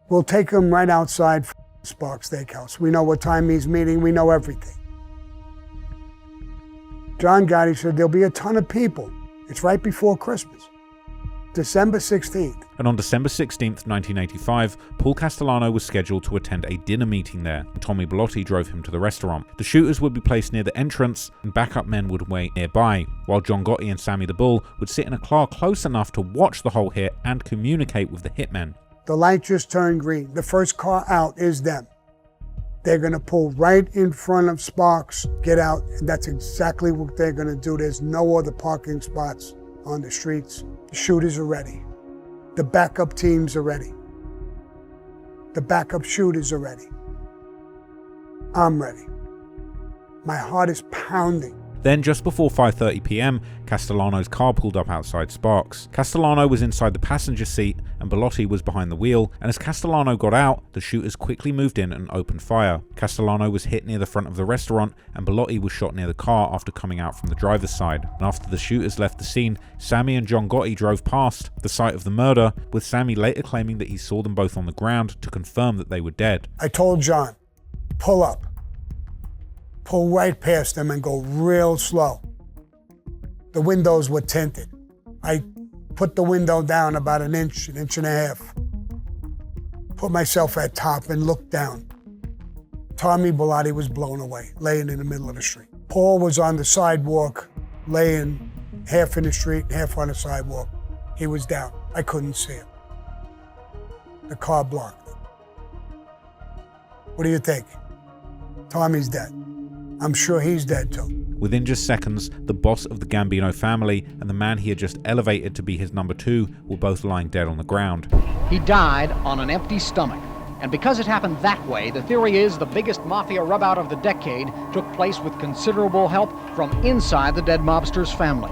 We'll take them right outside Sparks' Steakhouse. We know what time he's meeting. We know everything. John Gotti said there'll be a ton of people. It's right before Christmas. December 16th. And on December 16th, 1985, Paul Castellano was scheduled to attend a dinner meeting there, and Tommy Bilotti drove him to the restaurant. The shooters would be placed near the entrance, and backup men would wait nearby, while John Gotti and Sammy the Bull would sit in a car close enough to watch the whole hit and communicate with the hitmen. The light just turned green. The first car out is them. They're going to pull right in front of Sparks, get out, and that's exactly what they're going to do. There's no other parking spots on the streets. The shooters are ready. The backup teams are ready. The backup shooters are ready. I'm ready. My heart is pounding. Then, just before 5:30 p.m, Castellano's car pulled up outside Sparks. Castellano was inside the passenger seat and Bilotti was behind the wheel, and as Castellano got out, the shooters quickly moved in and opened fire. Castellano was hit near the front of the restaurant, and Bilotti was shot near the car after coming out from the driver's side. And after the shooters left the scene, Sammy and John Gotti drove past the site of the murder, with Sammy later claiming that he saw them both on the ground to confirm that they were dead. I told John, pull up. Pull right past them and go real slow. The windows were tinted. I put the window down about an inch and a half. Put myself at top and looked down. Tommy Bilotti was blown away, laying in the middle of the street. Paul was on the sidewalk, laying half in the street, half on the sidewalk. He was down. I couldn't see him. The car blocked. What do you think? Tommy's dead. I'm sure he's dead too. Within just seconds, the boss of the Gambino family and the man he had just elevated to be his number 2 were both lying dead on the ground. He died on an empty stomach. And because it happened that way, the theory is the biggest mafia rub-out of the decade took place with considerable help from inside the dead mobster's family.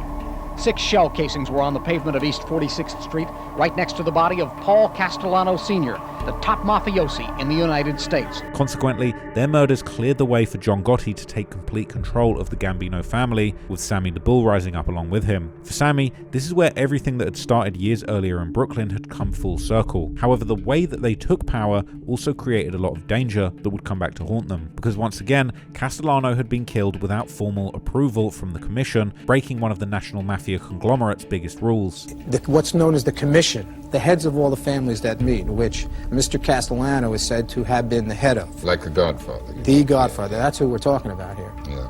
6 shell casings were on the pavement of East 46th Street, right next to the body of Paul Castellano Sr., the top mafiosi in the United States. Consequently, their murders cleared the way for John Gotti to take complete control of the Gambino family, with Sammy the Bull rising up along with him. For Sammy, this is where everything that had started years earlier in Brooklyn had come full circle. However, the way that they took power also created a lot of danger that would come back to haunt them, because once again, Castellano had been killed without formal approval from the Commission, breaking one of the national mafia conglomerate's biggest rules. What's known as the Commission, the heads of all the families that meet, which Mr. Castellano is said to have been the head of. Like the Godfather. The Godfather, that's who we're talking about here. Yeah.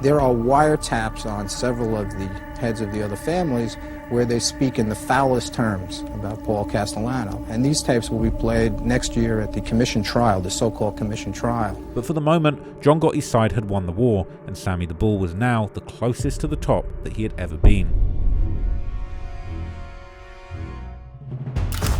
There are wiretaps on several of the heads of the other families where they speak in the foulest terms about Paul Castellano. And these tapes will be played next year at the Commission trial, the so-called Commission trial. But for the moment, John Gotti's side had won the war, and Sammy the Bull was now the closest to the top that he had ever been.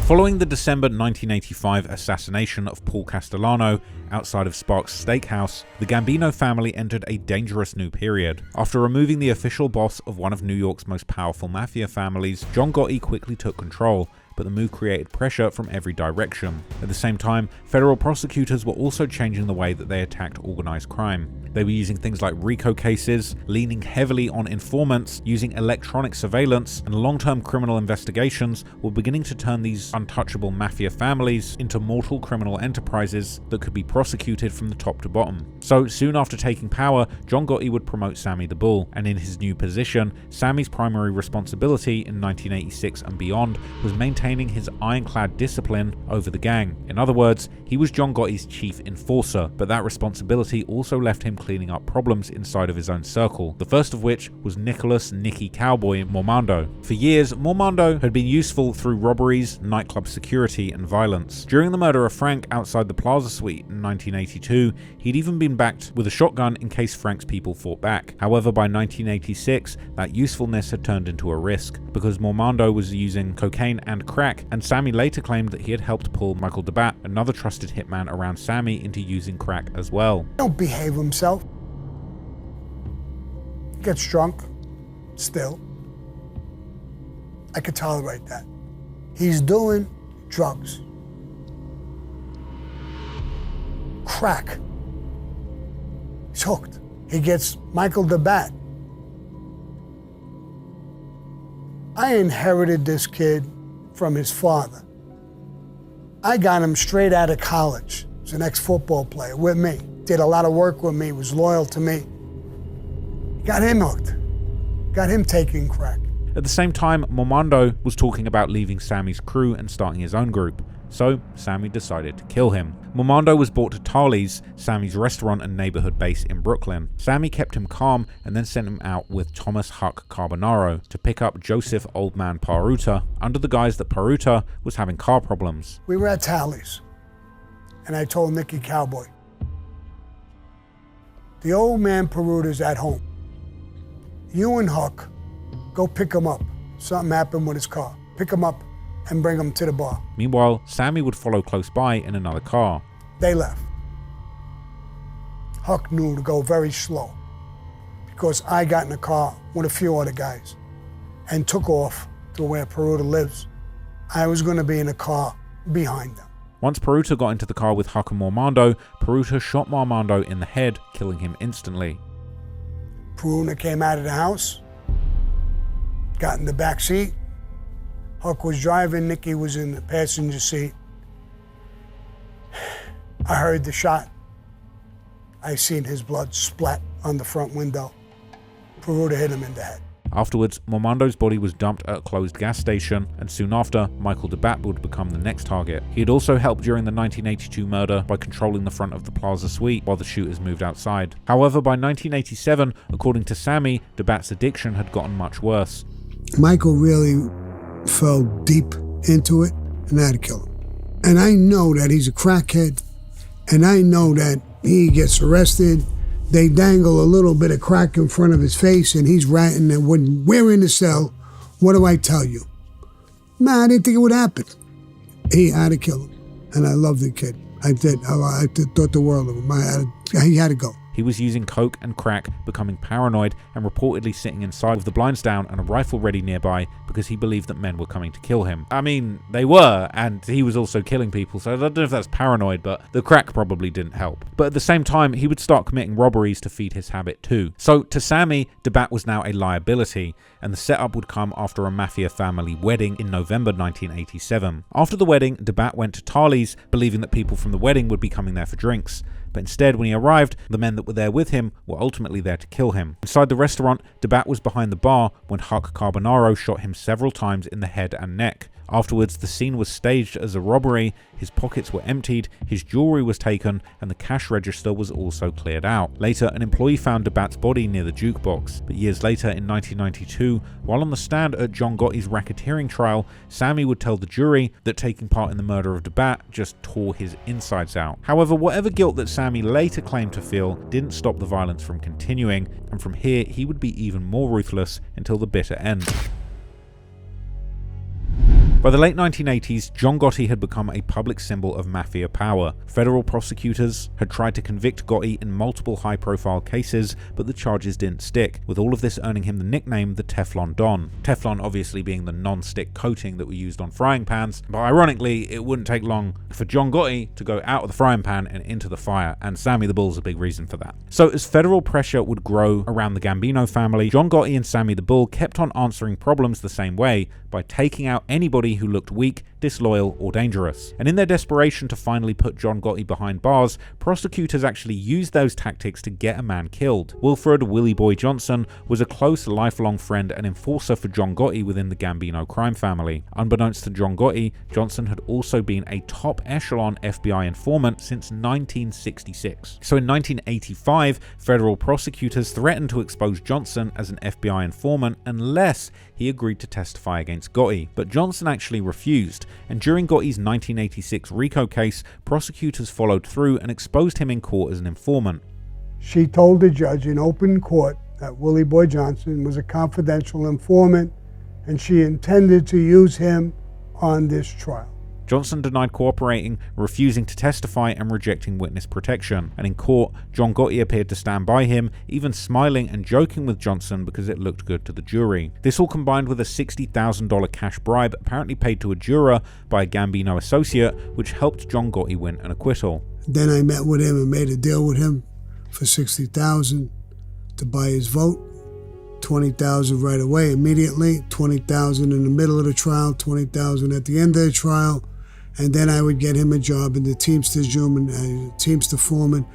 Following the December 1985 assassination of Paul Castellano outside of Sparks' Steakhouse, the Gambino family entered a dangerous new period. After removing the official boss of one of New York's most powerful mafia families, John Gotti quickly took control, but the move created pressure from every direction. At the same time, federal prosecutors were also changing the way that they attacked organized crime. They were using things like RICO cases, leaning heavily on informants, using electronic surveillance, and long-term criminal investigations were beginning to turn these untouchable mafia families into mortal criminal enterprises that could be prosecuted from the top to bottom. So soon after taking power, John Gotti would promote Sammy the Bull, and in his new position, Sammy's primary responsibility in 1986 and beyond was maintaining his ironclad discipline over the gang. In other words, he was John Gotti's chief enforcer, but that responsibility also left him cleaning up problems inside of his own circle, the first of which was Nicky Cowboy Mormando. For years, Mormando had been useful through robberies, nightclub security, and violence. During the murder of Frank outside the Plaza Suite in 1982, he'd even been backed with a shotgun in case Frank's people fought back. However, by 1986, that usefulness had turned into a risk, because Mormando was using cocaine and crack, and Sammy later claimed that he had helped pull Michael DeBatt, another trusted hitman around Sammy, into using crack as well. Don't behave himself. Gets drunk, still. I could tolerate that. He's doing drugs. Crack. He's hooked. He gets Michael DeBatt. I inherited this kid from his father. I got him straight out of college. He's an ex-football player with me. Did a lot of work with me, was loyal to me. Got him hooked. Got him taking crack. At the same time, Mormando was talking about leaving Sammy's crew and starting his own group, so Sammy decided to kill him. Mormando was brought to Tarly's, Sammy's restaurant and neighborhood base in Brooklyn. Sammy kept him calm and then sent him out with Thomas Huck Carbonaro to pick up Joseph Old Man Paruta under the guise that Paruta was having car problems. We were at Tarly's, and I told Nicky Cowboy, the old man Peruta's at home. You and Huck, go pick him up. Something happened with his car. Pick him up and bring him to the bar. Meanwhile, Sammy would follow close by in another car. They left. Huck knew to go very slow because I got in a car with a few other guys and took off to where Peruta lives. I was going to be in a car behind them. Once Peruta got into the car with Huck and Mormando, Peruta shot Mormando in the head, killing him instantly. Peruta came out of the house, got in the back seat. Huck was driving, Nicky was in the passenger seat. I heard the shot. I seen his blood splat on the front window. Peruta hit him in the head. Afterwards, Mormando's body was dumped at a closed gas station, and soon after, Michael DeBatt would become the next target. He had also helped during the 1982 murder by controlling the front of the Plaza Suite while the shooters moved outside. However, by 1987, according to Sammy, DeBatt's addiction had gotten much worse. Michael really fell deep into it, and I had to kill him. And I know that he's a crackhead, and I know that he gets arrested. They dangle a little bit of crack in front of his face, and he's ratting, and when we're in the cell, what do I tell you? Man, I didn't think it would happen. He had to kill him, and I love the kid. I did. I thought the world of him. He had to go. He was using coke and crack, becoming paranoid, and reportedly sitting inside with the blinds down and a rifle ready nearby because he believed that men were coming to kill him. I mean, they were, and he was also killing people, so I don't know if that's paranoid, but the crack probably didn't help. But at the same time, he would start committing robberies to feed his habit too. So to Sammy, DeBatt was now a liability, and the setup would come after a mafia family wedding in November 1987. After the wedding, DeBatt went to Tarly's, believing that people from the wedding would be coming there for drinks. But instead, when he arrived, the men that were there with him were ultimately there to kill him. Inside the restaurant, DeBatt was behind the bar when Huck Carbonaro shot him several times in the head and neck. Afterwards, the scene was staged as a robbery, his pockets were emptied, his jewelry was taken, and the cash register was also cleared out. Later, an employee found DeBatt's body near the jukebox. But years later, in 1992, while on the stand at John Gotti's racketeering trial, Sammy would tell the jury that taking part in the murder of DeBatt just tore his insides out. However, whatever guilt that Sammy later claimed to feel didn't stop the violence from continuing, and from here, he would be even more ruthless until the bitter end. By the late 1980s, John Gotti had become a public symbol of mafia power. Federal prosecutors had tried to convict Gotti in multiple high-profile cases, but the charges didn't stick, with all of this earning him the nickname the Teflon Don. Teflon obviously being the non-stick coating that we used on frying pans, but ironically, it wouldn't take long for John Gotti to go out of the frying pan and into the fire, and Sammy the Bull's a big reason for that. So as federal pressure would grow around the Gambino family, John Gotti and Sammy the Bull kept on answering problems the same way, by taking out anybody who looked weak, disloyal, or dangerous. And in their desperation to finally put John Gotti behind bars, prosecutors actually used those tactics to get a man killed. Wilfred Willie Boy Johnson was a close, lifelong friend and enforcer for John Gotti within the Gambino crime family. Unbeknownst to John Gotti, Johnson had also been a top echelon FBI informant since 1966. So in 1985, federal prosecutors threatened to expose Johnson as an FBI informant unless he agreed to testify against Gotti, but Johnson actually refused, and during Gotti's 1986 RICO case, prosecutors followed through and exposed him in court as an informant. She told the judge in open court that Willie Boy Johnson was a confidential informant, and she intended to use him on this trial. Johnson denied cooperating, refusing to testify and rejecting witness protection, and in court, John Gotti appeared to stand by him, even smiling and joking with Johnson because it looked good to the jury. This all combined with a $60,000 cash bribe apparently paid to a juror by a Gambino associate, which helped John Gotti win an acquittal. Then I met with him and made a deal with him for $60,000 to buy his vote. $20,000 right away, immediately, $20,000 in the middle of the trial, $20,000 at the end of the trial, and then I would get him a job in the Teamsters room and Teamster foreman,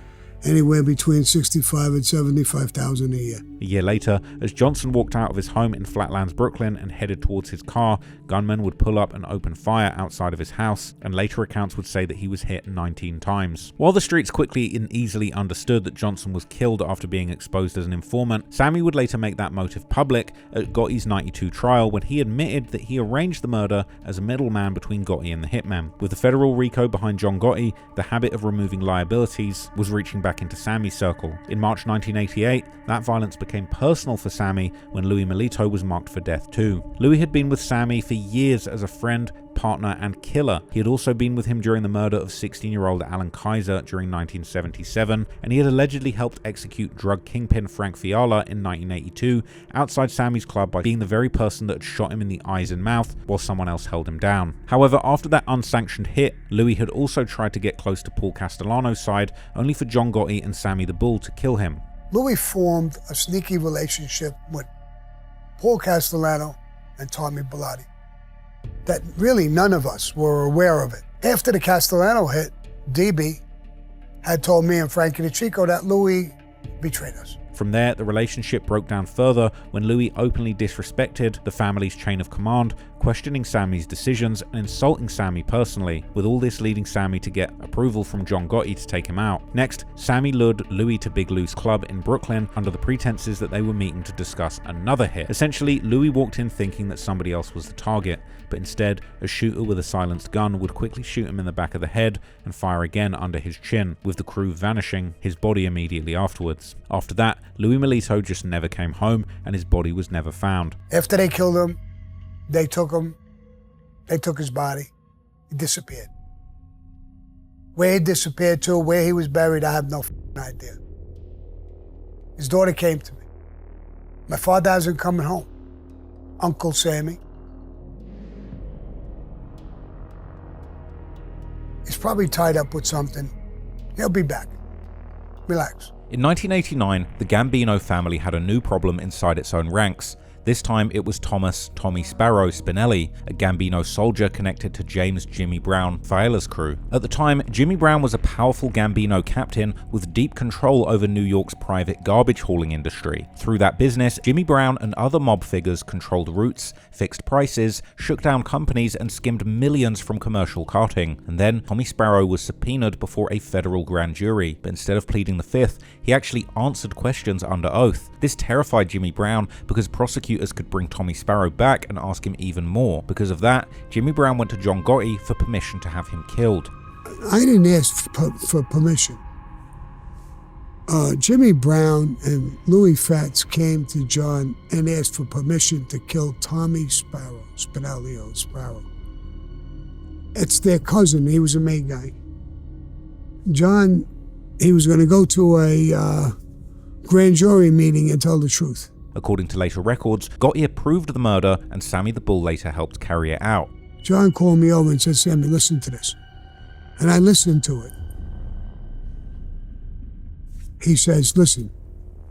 anywhere between $65,000 and $75,000 a year. A year later, as Johnson walked out of his home in Flatlands, Brooklyn and headed towards his car, gunmen would pull up and open fire outside of his house, and later accounts would say that he was hit 19 times. While the streets quickly and easily understood that Johnson was killed after being exposed as an informant, Sammy would later make that motive public at Gotti's 92 trial when he admitted that he arranged the murder as a middleman between Gotti and the hitmen. With the federal RICO behind John Gotti, the habit of removing liabilities was reaching back into Sammy's circle. In March 1988, that violence became personal for Sammy when Louie Milito was marked for death too. Louie had been with Sammy for years as a friend, partner, and killer. He had also been with him during the murder of 16-year-old Alan Kaiser during 1977, and he had allegedly helped execute drug kingpin Frank Fiala in 1982 outside Sammy's club by being the very person that had shot him in the eyes and mouth while someone else held him down. However, after that unsanctioned hit, Louie had also tried to get close to Paul Castellano's side, only for John Gotti and Sammy the Bull to kill him. Louie formed a sneaky relationship with Paul Castellano and Tommy Bilotti that really none of us were aware of it. After the Castellano hit, DB had told me and Frankie the Chico that Louie betrayed us. From there, the relationship broke down further when Louie openly disrespected the family's chain of command, questioning Sammy's decisions and insulting Sammy personally, with all this leading Sammy to get approval from John Gotti to take him out. Next, Sammy lured Louie to Big Lou's club in Brooklyn under the pretenses that they were meeting to discuss another hit. Essentially, Louie walked in thinking that somebody else was the target, but instead, a shooter with a silenced gun would quickly shoot him in the back of the head and fire again under his chin, with the crew vanishing, his body immediately afterwards. After that, Louie Milito just never came home and his body was never found. After they killed him, they took his body, he disappeared. Where he disappeared to, where he was buried, I have no idea. His daughter came to me. My father hasn't come home. Uncle Sammy. He's probably tied up with something. He'll be back. Relax. In 1989, the Gambino family had a new problem inside its own ranks. This time it was Tommy Sparrow Spinelli, a Gambino soldier connected to James Jimmy Brown Fiala's crew. At the time, Jimmy Brown was a powerful Gambino captain with deep control over New York's private garbage hauling industry. Through that business, Jimmy Brown and other mob figures controlled routes, fixed prices, shook down companies, and skimmed millions from commercial carting. And then Tommy Sparrow was subpoenaed before a federal grand jury, but instead of pleading the fifth, he actually answered questions under oath. This terrified Jimmy Brown because prosecutors could bring Tommy Sparrow back and ask him even more. Because of that, Jimmy Brown went to John Gotti for permission to have him killed. I didn't ask for permission. Jimmy Brown and Louie Fats came to John and asked for permission to kill Tommy Sparrow, Spinelli Sparrow. It's their cousin. He was a main guy. John, he was going to go to a grand jury meeting and tell the truth. According to later records, Gotti approved the murder and Sammy the Bull later helped carry it out. John called me over and said, Sammy, listen to this. And I listened to it. He says, listen,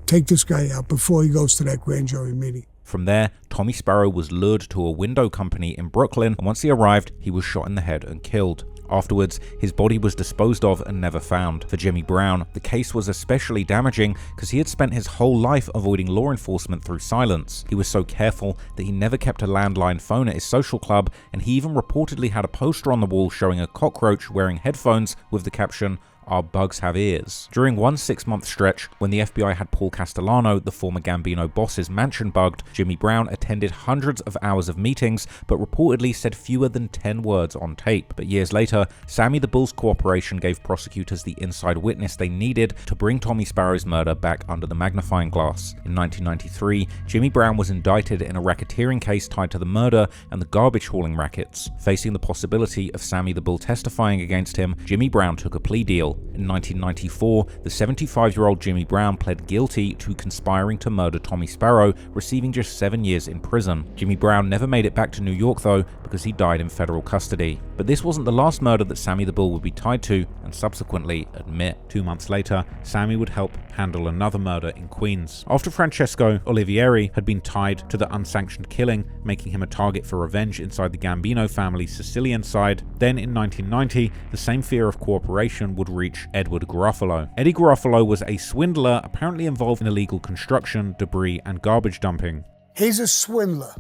take this guy out before he goes to that grand jury meeting. From there, Tommy Sparrow was lured to a window company in Brooklyn, and once he arrived, he was shot in the head and killed. Afterwards, his body was disposed of and never found. For Jimmy Brown, the case was especially damaging because he had spent his whole life avoiding law enforcement through silence. He was so careful that he never kept a landline phone at his social club, and he even reportedly had a poster on the wall showing a cockroach wearing headphones with the caption, "Our bugs have ears." During one 6-month stretch, when the FBI had Paul Castellano, the former Gambino boss's mansion bugged, Jimmy Brown attended hundreds of hours of meetings, but reportedly said fewer than 10 words on tape. But years later, Sammy the Bull's cooperation gave prosecutors the inside witness they needed to bring Tommy Sparrow's murder back under the magnifying glass. In 1993, Jimmy Brown was indicted in a racketeering case tied to the murder and the garbage hauling rackets. Facing the possibility of Sammy the Bull testifying against him, Jimmy Brown took a plea deal. In 1994, the 75-year-old Jimmy Brown pled guilty to conspiring to murder Tommy Sparrow, receiving just 7 years in prison. Jimmy Brown never made it back to New York though, because he died in federal custody. But this wasn't the last murder that Sammy the Bull would be tied to and subsequently admit. 2 months later, Sammy would help handle another murder in Queens. After Francesco Oliveri had been tied to the unsanctioned killing, making him a target for revenge inside the Gambino family's Sicilian side, then in 1990, the same fear of cooperation would reach Edward Garofalo. Eddie Garofalo was a swindler apparently involved in illegal construction, debris, and garbage dumping. He's a swindler.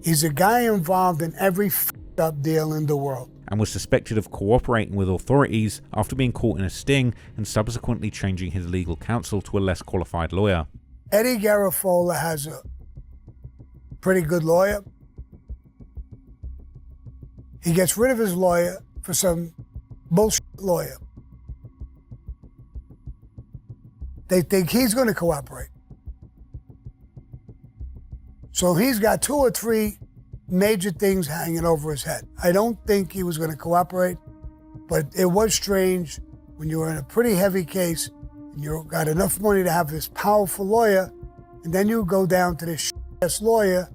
He's a guy involved in every f***ed-up deal in the world. And was suspected of cooperating with authorities after being caught in a sting and subsequently changing his legal counsel to a less qualified lawyer. Eddie Garofalo has a pretty good lawyer. He gets rid of his lawyer for some bullshit lawyer. They think he's going to cooperate. So he's got 2 or 3 major things hanging over his head. I don't think he was going to cooperate, but it was strange when you were in a pretty heavy case and you got enough money to have this powerful lawyer, and then you go down to this shit-ass lawyer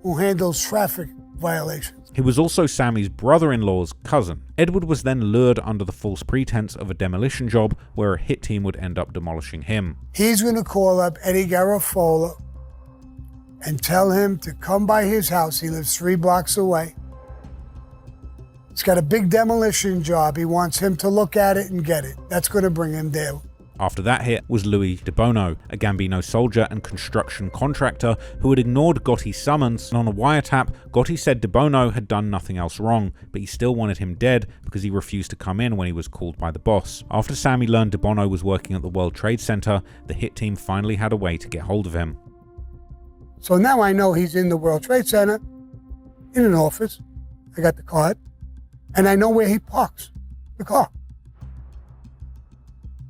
who handles traffic violations. He was also Sammy's brother-in-law's cousin. Edward was then lured under the false pretense of a demolition job where a hit team would end up demolishing him. He's going to call up Eddie Garofalo and tell him to come by his house. He lives 3 blocks away. He's got a big demolition job. He wants him to look at it and get it. That's going to bring him there. After that hit was Louie Dibono, a Gambino soldier and construction contractor who had ignored Gotti's summons, and on a wiretap, Gotti said Dibono had done nothing else wrong, but he still wanted him dead because he refused to come in when he was called by the boss. After Sammy learned Dibono was working at the World Trade Center, the hit team finally had a way to get hold of him. So now I know he's in the World Trade Center, in an office. I got the card, and I know where he parks the car.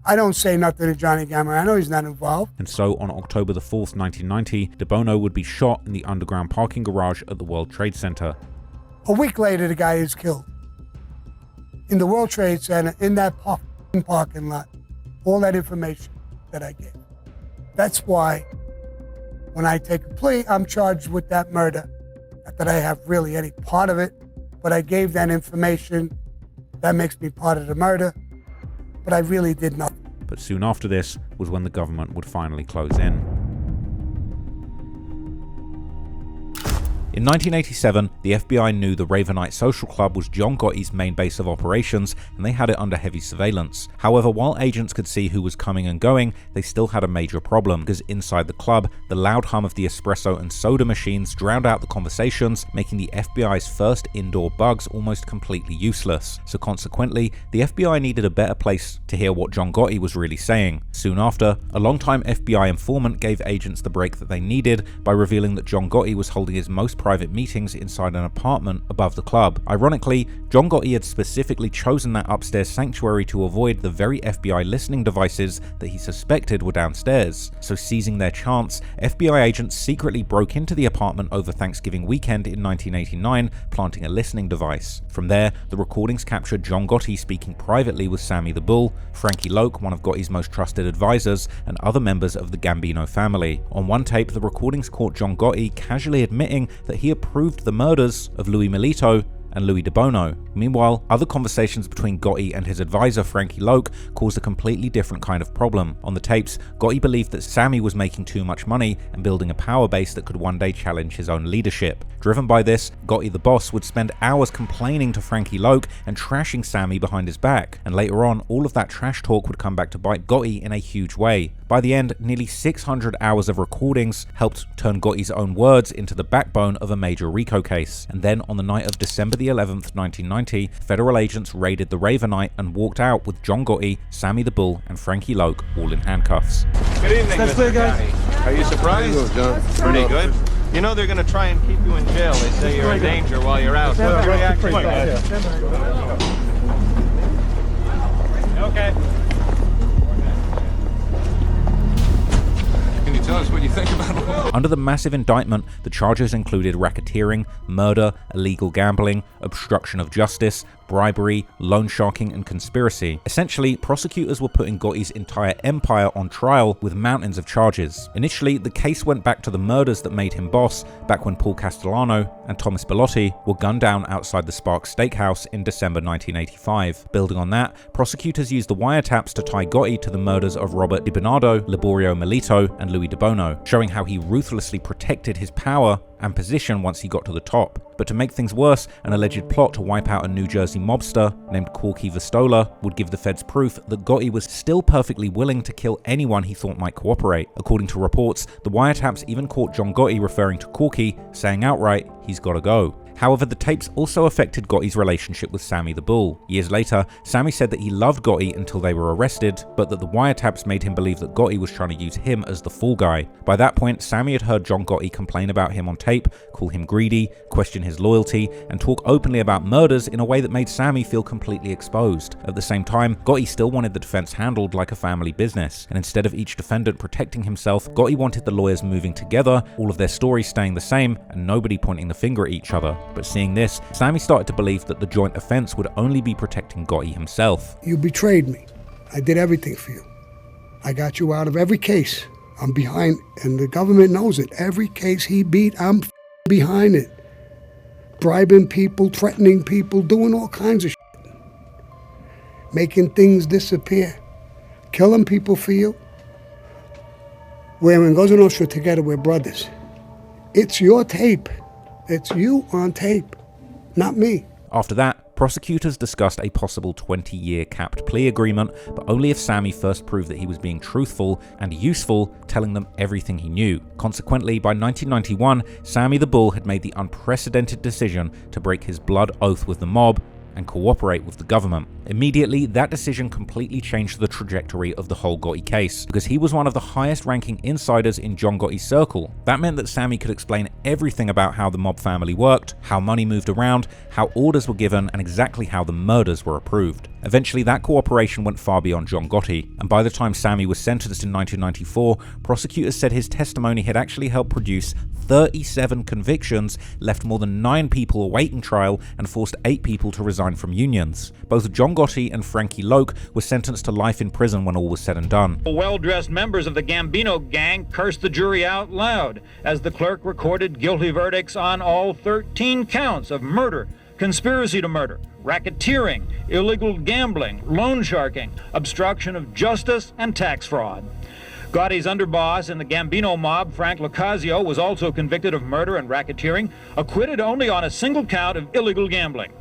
I don't say nothing to Johnny Gamma. I know he's not involved. And so on October the 4th, 1990, Dibono would be shot in the underground parking garage at the World Trade Center. A week later, the guy is killed. In the World Trade Center, in that parking lot. All that information that I gave. That's why when I take a plea, I'm charged with that murder. Not that I have really any part of it, but I gave that information. That makes me part of the murder. But I really did nothing. But soon after this was when the government would finally close in. In 1987, the FBI knew the Ravenite Social Club was John Gotti's main base of operations, and they had it under heavy surveillance. However, while agents could see who was coming and going, they still had a major problem, because inside the club, the loud hum of the espresso and soda machines drowned out the conversations, making the FBI's first indoor bugs almost completely useless. So consequently, the FBI needed a better place to hear what John Gotti was really saying. Soon after, a longtime FBI informant gave agents the break that they needed by revealing that John Gotti was holding his most private meetings inside an apartment above the club. Ironically, John Gotti had specifically chosen that upstairs sanctuary to avoid the very FBI listening devices that he suspected were downstairs. So seizing their chance, FBI agents secretly broke into the apartment over Thanksgiving weekend in 1989, planting a listening device. From there, the recordings captured John Gotti speaking privately with Sammy the Bull, Frankie Loke, one of Gotti's most trusted advisors, and other members of the Gambino family. On one tape, the recordings caught John Gotti casually admitting that he approved the murders of Louie Milito and Louie Dibono. Meanwhile, other conversations between Gotti and his advisor Frankie Loke caused a completely different kind of problem. On the tapes, Gotti believed that Sammy was making too much money and building a power base that could one day challenge his own leadership. Driven by this, Gotti the boss would spend hours complaining to Frankie Loke and trashing Sammy behind his back. And later on, all of that trash talk would come back to bite Gotti in a huge way. By the end, nearly 600 hours of recordings helped turn Gotti's own words into the backbone of a major RICO case. And then on the night of December the 11th, 1990, federal agents raided the Ravenite and walked out with John Gotti, Sammy the Bull, and Frankie Loke all in handcuffs. Good evening, Mr. County. Are you surprised? Pretty good. You know they're going to try and keep you in jail. They say you're in danger while you're out. What's your reaction? Okay. Can you tell us what you think about it? Under the massive indictment, the charges included racketeering, murder, illegal gambling, obstruction of justice, bribery, loan sharking, and conspiracy. Essentially, prosecutors were putting Gotti's entire empire on trial with mountains of charges. Initially, the case went back to the murders that made him boss, back when Paul Castellano and Thomas Bilotti were gunned down outside the Sparks Steakhouse in December 1985. Building on that, prosecutors used the wiretaps to tie Gotti to the murders of Robert Dibernardo, Louie Milito, and Louie Dibono, showing how he ruthlessly protected his power and position once he got to the top. But to make things worse, an alleged plot to wipe out a New Jersey mobster named Corky Vistola would give the feds proof that Gotti was still perfectly willing to kill anyone he thought might cooperate. According to reports, the wiretaps even caught John Gotti referring to Corky, saying outright, "He's gotta go." However, the tapes also affected Gotti's relationship with Sammy the Bull. Years later, Sammy said that he loved Gotti until they were arrested, but that the wiretaps made him believe that Gotti was trying to use him as the fall guy. By that point, Sammy had heard John Gotti complain about him on tape, call him greedy, question his loyalty, and talk openly about murders in a way that made Sammy feel completely exposed. At the same time, Gotti still wanted the defense handled like a family business, and instead of each defendant protecting himself, Gotti wanted the lawyers moving together, all of their stories staying the same, and nobody pointing the finger at each other. But seeing this, Sammy started to believe that the joint offense would only be protecting Gotti himself. You betrayed me. I did everything for you. I got you out of every case. I'm behind, and the government knows it. Every case he beat, I'm behind it. Bribing people, threatening people, doing all kinds of shit. Making things disappear. Killing people for you. We're in Cosa Nostra together, we're brothers. It's your tape. It's you on tape, not me. After that, prosecutors discussed a possible 20-year capped plea agreement, but only if Sammy first proved that he was being truthful and useful, telling them everything he knew. Consequently, by 1991, Sammy the Bull had made the unprecedented decision to break his blood oath with the mob and cooperate with the government. Immediately, that decision completely changed the trajectory of the whole Gotti case, because he was one of the highest-ranking insiders in John Gotti's circle. That meant that Sammy could explain everything about how the mob family worked, how money moved around, how orders were given, and exactly how the murders were approved. Eventually, that cooperation went far beyond John Gotti, and by the time Sammy was sentenced in 1994, prosecutors said his testimony had actually helped produce 37 convictions, left more than 9 people awaiting trial, and forced 8 people to resign from unions. Both John Gotti and Frankie Loke were sentenced to life in prison when all was said and done. Well-dressed members of the Gambino gang cursed the jury out loud as the clerk recorded guilty verdicts on all 13 counts of murder, conspiracy to murder, racketeering, illegal gambling, loan sharking, obstruction of justice, and tax fraud. Gotti's underboss in the Gambino mob, Frank Lucasio, was also convicted of murder and racketeering, acquitted only on a single count of illegal gambling.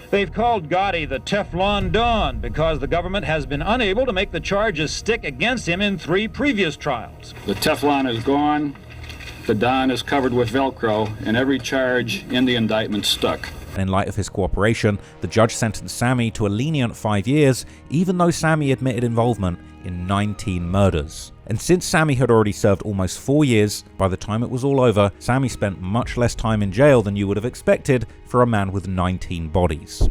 They've called Gotti the Teflon Don because the government has been unable to make the charges stick against him in 3 previous trials. The Teflon is gone, the Don is covered with Velcro, and every charge in the indictment stuck. In light of his cooperation, the judge sentenced Sammy to a lenient 5 years, even though Sammy admitted involvement in 19 murders. And since Sammy had already served almost 4 years, by the time it was all over, Sammy spent much less time in jail than you would have expected for a man with 19 bodies.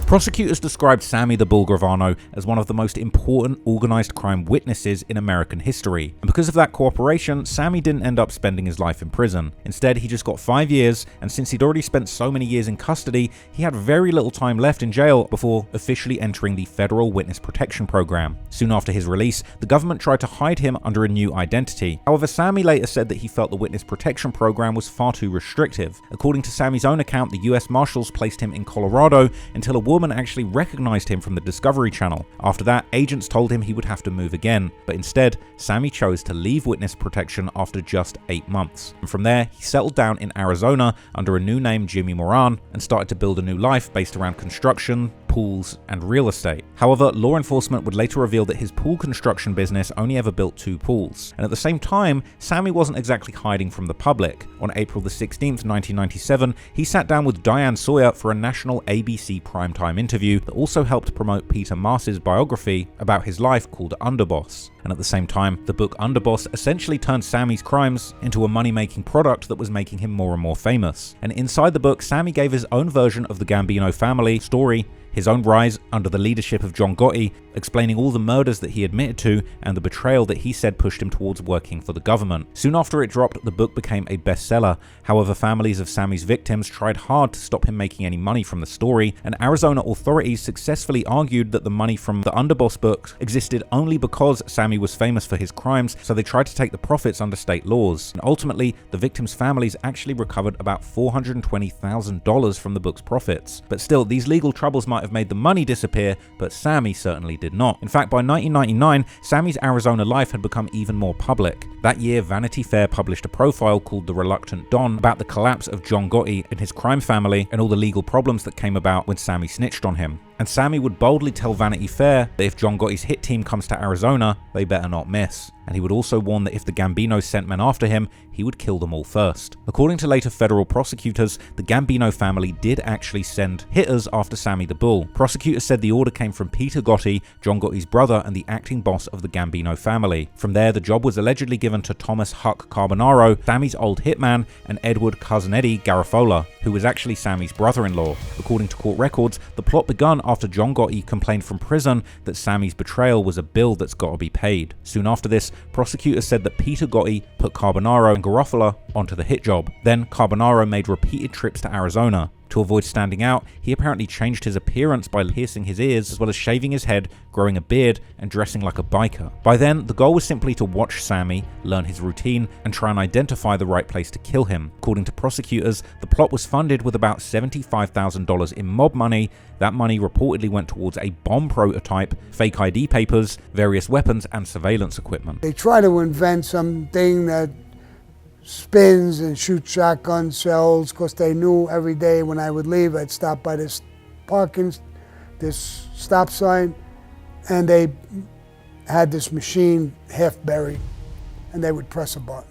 Prosecutors described Sammy the Bull Gravano as one of the most important organized crime witnesses in American history, and because of that cooperation, Sammy didn't end up spending his life in prison. Instead, he just got 5 years, and since he'd already spent so many years in custody, he had very little time left in jail before officially entering the Federal Witness Protection Program. Soon after his release, the government tried to hide him under a new identity. However, Sammy later said that he felt the Witness Protection Program was far too restrictive. According to Sammy's own account, the US Marshals placed him in Colorado until a woman actually recognized him from the Discovery Channel. After that, agents told him he would have to move again, but instead, Sammy chose to leave witness protection after just 8 months. And from there, he settled down in Arizona under a new name, Jimmy Moran, and started to build a new life based around construction, pools, and real estate. However, law enforcement would later reveal that his pool construction business only ever built 2 pools. And at the same time, Sammy wasn't exactly hiding from the public. On April the 16th, 1997, he sat down with Diane Sawyer for a national ABC primetime interview that also helped promote Peter Maas's biography about his life called Underboss. And at the same time, the book Underboss essentially turned Sammy's crimes into a money-making product that was making him more and more famous. And inside the book, Sammy gave his own version of the Gambino family story, his own rise under the leadership of John Gotti, explaining all the murders that he admitted to and the betrayal that he said pushed him towards working for the government. Soon after it dropped, the book became a bestseller. However, families of Sammy's victims tried hard to stop him making any money from the story, and Arizona authorities successfully argued that the money from the Underboss book existed only because Sammy was famous for his crimes, so they tried to take the profits under state laws. And ultimately, the victims' families actually recovered about $420,000 from the book's profits. But still, these legal troubles might have made the money disappear, but Sammy certainly did not. In fact, by 1999, Sammy's Arizona life had become even more public. That year, Vanity Fair published a profile called The Reluctant Don about the collapse of John Gotti and his crime family and all the legal problems that came about when Sammy snitched on him. And Sammy would boldly tell Vanity Fair that if John Gotti's hit team comes to Arizona, they better not miss. And he would also warn that if the Gambinos sent men after him, he would kill them all first. According to later federal prosecutors, the Gambino family did actually send hitters after Sammy the Bull. Prosecutors said the order came from Peter Gotti, John Gotti's brother and the acting boss of the Gambino family. From there, the job was allegedly given to Thomas Huck Carbonaro, Sammy's old hitman, and Edward Cousin Eddie Garofalo, who was actually Sammy's brother-in-law. According to court records, the plot begun after John Gotti complained from prison that Sammy's betrayal was a bill that's got to be paid. Soon after this, prosecutors said that Peter Gotti put Carbonaro and Garofalo onto the hit job. Then Carbonaro made repeated trips to Arizona. To avoid standing out, he apparently changed his appearance by piercing his ears as well as shaving his head, growing a beard, and dressing like a biker. By then, the goal was simply to watch Sammy, learn his routine, and try and identify the right place to kill him. According to prosecutors, the plot was funded with about $75,000 in mob money. That money reportedly went towards a bomb prototype, fake ID papers, various weapons, and surveillance equipment. They try to invent something that spins and shoots shotgun shells, because they knew every day when I would leave, I'd stop by this stop sign, and they had this machine half buried, and they would press a button.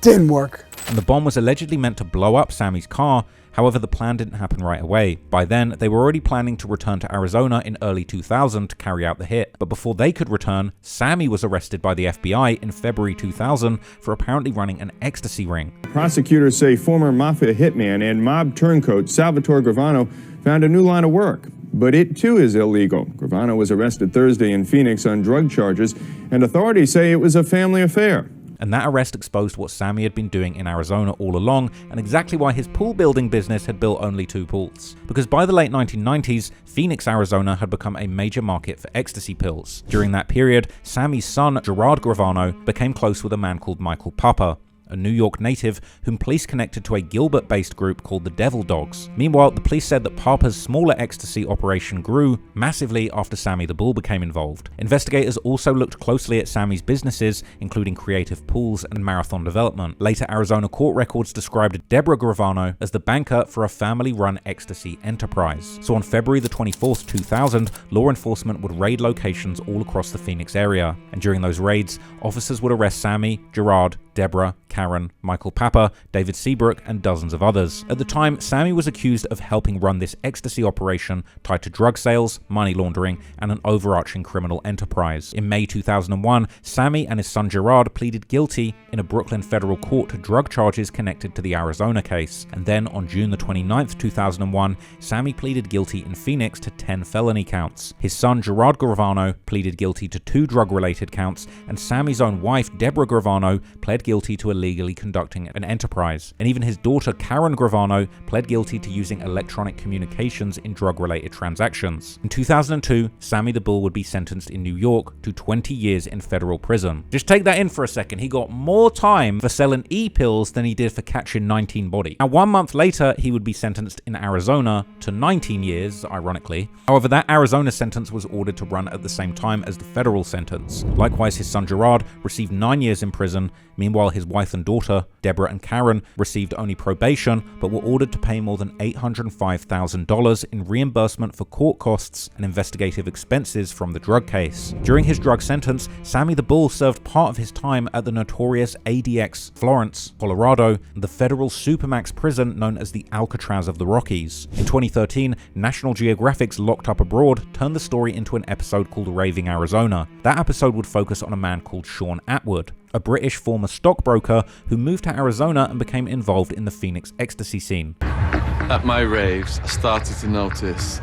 Didn't work. And the bomb was allegedly meant to blow up Sammy's car. However, the plan didn't happen right away. By then, they were already planning to return to Arizona in early 2000 to carry out the hit. But before they could return, Sammy was arrested by the FBI in February 2000 for apparently running an ecstasy ring. Prosecutors say former mafia hitman and mob turncoat Salvatore Gravano found a new line of work. But it too is illegal. Gravano was arrested Thursday in Phoenix on drug charges, and authorities say it was a family affair. And that arrest exposed what Sammy had been doing in Arizona all along, and exactly why his pool building business had built only 2 pools. Because by the late 1990s, Phoenix, Arizona had become a major market for ecstasy pills. During that period, Sammy's son, Gerard Gravano, became close with a man called Michael Papa, a New York native whom police connected to a Gilbert-based group called the Devil Dogs. Meanwhile, the police said that Papa's smaller ecstasy operation grew massively after Sammy the Bull became involved. Investigators also looked closely at Sammy's businesses, including Creative Pools and Marathon Development. Later Arizona court records described Deborah Gravano as the banker for a family-run ecstasy enterprise. So on February the 24th, 2000, law enforcement would raid locations all across the Phoenix area. And during those raids, officers would arrest Sammy, Gerard, Deborah, Karen, Michael Papa, David Seabrook, and dozens of others. At the time, Sammy was accused of helping run this ecstasy operation tied to drug sales, money laundering, and an overarching criminal enterprise. In May 2001, Sammy and his son Gerard pleaded guilty in a Brooklyn federal court to drug charges connected to the Arizona case. And then on June the 29th, 2001, Sammy pleaded guilty in Phoenix to 10 felony counts. His son Gerard Gravano pleaded guilty to 2 drug-related counts, and Sammy's own wife, Deborah Gravano, pled guilty to illegally conducting an enterprise. And even his daughter, Karen Gravano, pled guilty to using electronic communications in drug-related transactions. In 2002, Sammy the Bull would be sentenced in New York to 20 years in federal prison. Just take that in for a second. He got more time for selling e-pills than he did for catching 19 bodies. Now, 1 month later, he would be sentenced in Arizona to 19 years, ironically. However, that Arizona sentence was ordered to run at the same time as the federal sentence. Likewise, his son Gerard received 9 years in prison. Meanwhile, his wife and daughter, Deborah and Karen, received only probation, but were ordered to pay more than $805,000 in reimbursement for court costs and investigative expenses from the drug case. During his drug sentence, Sammy the Bull served part of his time at the notorious ADX Florence, Colorado, the federal supermax prison known as the Alcatraz of the Rockies. In 2013, National Geographic's Locked Up Abroad turned the story into an episode called Raving Arizona. That episode would focus on a man called Sean Atwood, a British former stockbroker who moved to Arizona and became involved in the Phoenix ecstasy scene. At my raves, I started to notice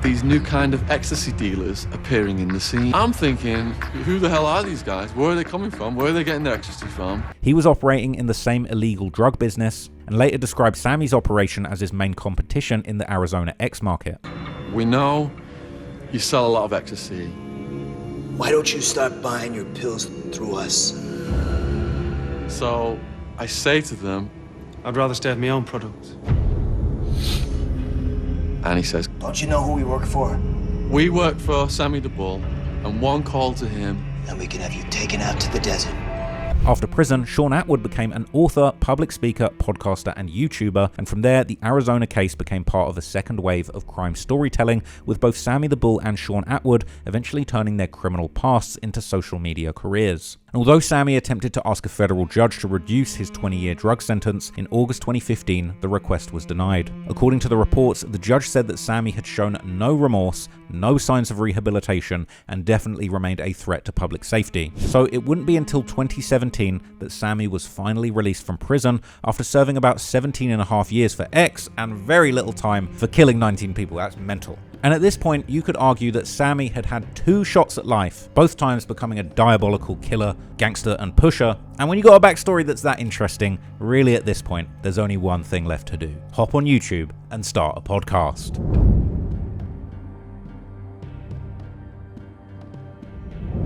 these new kind of ecstasy dealers appearing in the scene. I'm thinking, who the hell are these guys? Where are they coming from? Where are they getting their ecstasy from? He was operating in the same illegal drug business and later described Sammy's operation as his main competition in the Arizona X market. We know you sell a lot of ecstasy. Why don't you start buying your pills through us? So I say to them, I'd rather stay at my own product. And he says, don't you know who we work for? We work for Sammy the Bull, and one call to him, and we can have you taken out to the desert. After prison, Sean Atwood became an author, public speaker, podcaster, and YouTuber, and from there, the Arizona case became part of a second wave of crime storytelling, with both Sammy the Bull and Sean Atwood eventually turning their criminal pasts into social media careers. And although Sammy attempted to ask a federal judge to reduce his 20-year drug sentence, in August 2015, the request was denied. According to the reports, the judge said that Sammy had shown no remorse, no signs of rehabilitation, and definitely remained a threat to public safety. So it wouldn't be until 2017 that Sammy was finally released from prison after serving about 17.5 years for X and very little time for killing 19 people. That's mental. And at this point, you could argue that Sammy had had 2 shots at life, both times becoming a diabolical killer, gangster, and pusher. And when you got a backstory that's that interesting, really at this point, there's only one thing left to do. Hop on YouTube and start a podcast.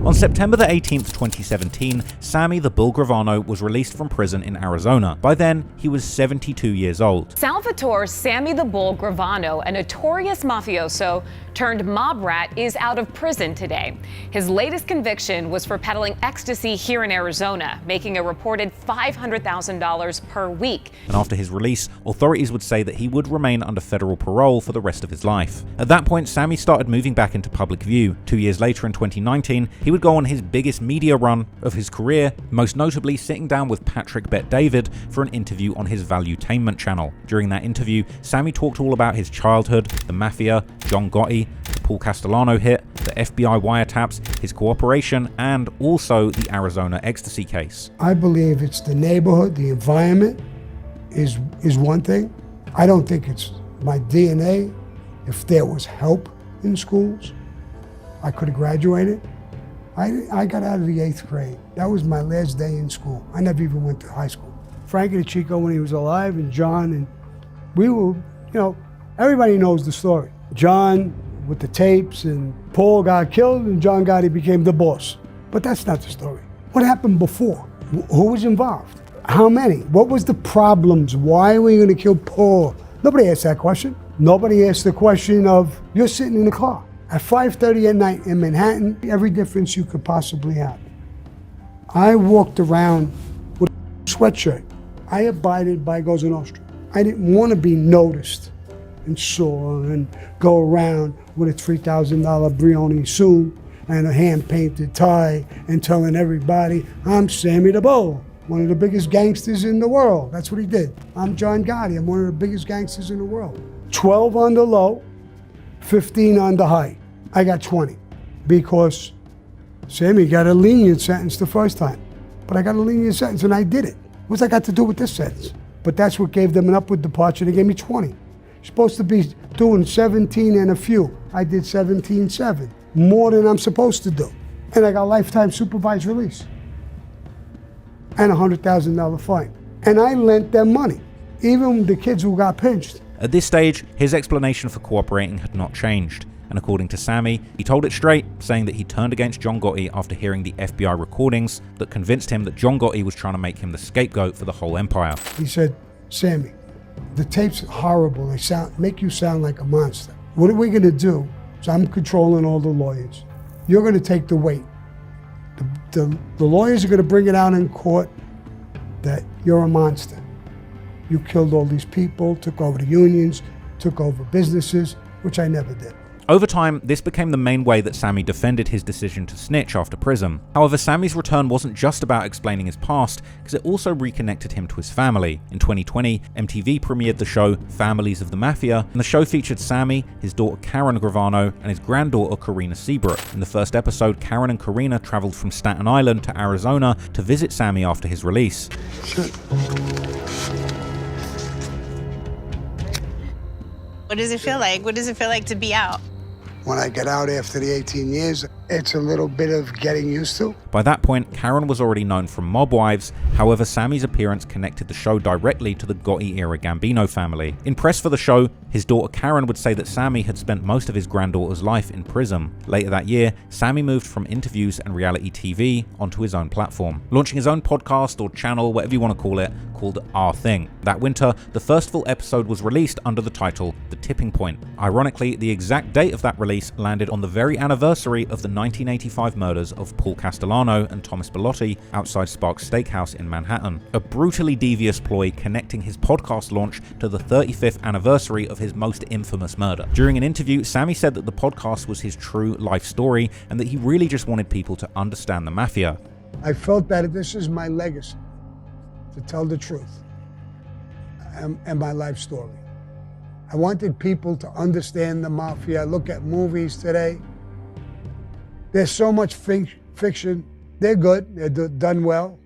On September the 18th, 2017, Sammy the Bull Gravano was released from prison in Arizona. By then, he was 72 years old. Salvatore Sammy the Bull Gravano, a notorious mafioso turned mob rat, is out of prison today. His latest conviction was for peddling ecstasy here in Arizona, making a reported $500,000 per week. And after his release, authorities would say that he would remain under federal parole for the rest of his life. At that point, Sammy started moving back into public view. 2 years later, in 2019, he would go on his biggest media run of his career, most notably sitting down with Patrick Bet-David for an interview on his Valuetainment channel. During that interview, Sammy talked all about his childhood, the mafia, John Gotti, the Paul Castellano hit, the FBI wiretaps, his cooperation, and also the Arizona ecstasy case. I believe it's the neighborhood, the environment is one thing. I don't think it's my DNA. If there was help in schools, I could have graduated. I got out of the 8th grade. That was my last day in school. I never even went to high school. Frankie the Chico when he was alive, and John, and we were, everybody knows the story. John with the tapes, and Paul got killed, and John Gotti became the boss. But that's not the story. What happened before? Who was involved? How many? What was the problems? Why were you going to kill Paul? Nobody asked that question. Nobody asked the question of, you're sitting in the car at 5:30 at night in Manhattan, every difference you could possibly have. I walked around with a sweatshirt. I abided by Cosa Nostra. I didn't want to be noticed and saw and go around with a $3,000 Brioni suit and a hand-painted tie and telling everybody, I'm Sammy the Bull. one of the biggest gangsters in the world. That's what he did. I'm John Gotti. I'm one of the biggest gangsters in the world. 12 on the low, 15 on the high. I got 20 because Sammy got a lenient sentence the first time. But I got a lenient sentence and I did it. What's that got to do with this sentence? But that's what gave them an upward departure. They gave me 20. Supposed to be doing 17 and a few. I did 17.7, more than I'm supposed to do. And I got lifetime supervised release and a $100,000 fine. And I lent them money, even the kids who got pinched. At this stage, his explanation for cooperating had not changed. And according to Sammy, he told it straight, saying that he turned against John Gotti after hearing the FBI recordings that convinced him that John Gotti was trying to make him the scapegoat for the whole empire. He said, Sammy, the tapes are horrible. They make you sound like a monster. What are we going to do? So I'm controlling all the lawyers. You're going to take the weight. The lawyers are going to bring it out in court that you're a monster. You killed all these people, took over the unions, took over businesses, which I never did. Over time, this became the main way that Sammy defended his decision to snitch after prison. However, Sammy's return wasn't just about explaining his past, because it also reconnected him to his family. In 2020, MTV premiered the show Families of the Mafia, and the show featured Sammy, his daughter Karen Gravano, and his granddaughter Karina Seabrook. In the first episode, Karen and Karina traveled from Staten Island to Arizona to visit Sammy after his release. What does it feel like? What does it feel like to be out? When I get out after the 18 years, it's a little bit of getting used to. By that point, Karen was already known from Mob Wives. However, Sammy's appearance connected the show directly to the Gotti-era Gambino family. In press for the show, his daughter Karen would say that Sammy had spent most of his granddaughter's life in prison. Later that year, Sammy moved from interviews and reality TV onto his own platform, launching his own podcast or channel, whatever you want to call it, called Our Thing. That winter, the first full episode was released under the title The Tipping Point. Ironically, the exact date of that release landed on the very anniversary of the 1985 murders of Paul Castellano and Thomas Bilotti outside Sparks Steakhouse in Manhattan, a brutally devious ploy connecting his podcast launch to the 35th anniversary of his most infamous murder. During an interview, Sammy said that the podcast was his true life story and that he really just wanted people to understand the mafia. I felt that this is my legacy, to tell the truth and my life story. I wanted people to understand the mafia. I look at movies today. There's so much fiction. They're good. They're done well.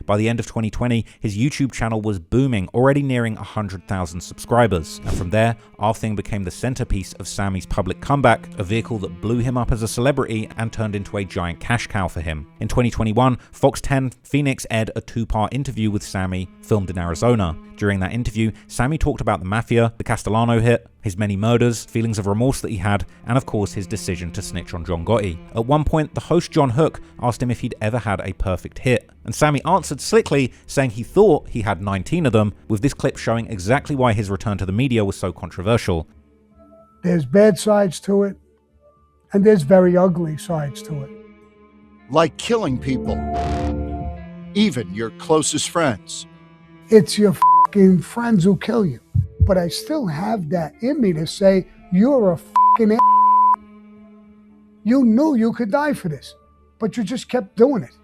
By the end of 2020, his YouTube channel was booming, already nearing 100,000 subscribers. And from there, Our Thing became the centerpiece of Sammy's public comeback, a vehicle that blew him up as a celebrity and turned into a giant cash cow for him. In 2021, Fox 10 Phoenix aired a 2-part interview with Sammy, filmed in Arizona. During that interview, Sammy talked about the mafia, the Castellano hit, his many murders, feelings of remorse that he had, and of course his decision to snitch on John Gotti. At one point, the host John Hook asked him if he'd ever had a perfect hit, and Sammy answered slickly, saying he thought he had 19 of them, with this clip showing exactly why his return to the media was so controversial. There's bad sides to it, and there's very ugly sides to it. Like killing people, even your closest friends. It's your fucking friends who kill you. But I still have that in me to say, you're a fucking ass. You knew you could die for this, but you just kept doing it.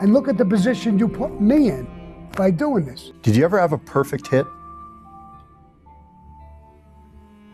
And look at the position you put me in by doing this. Did you ever have a perfect hit?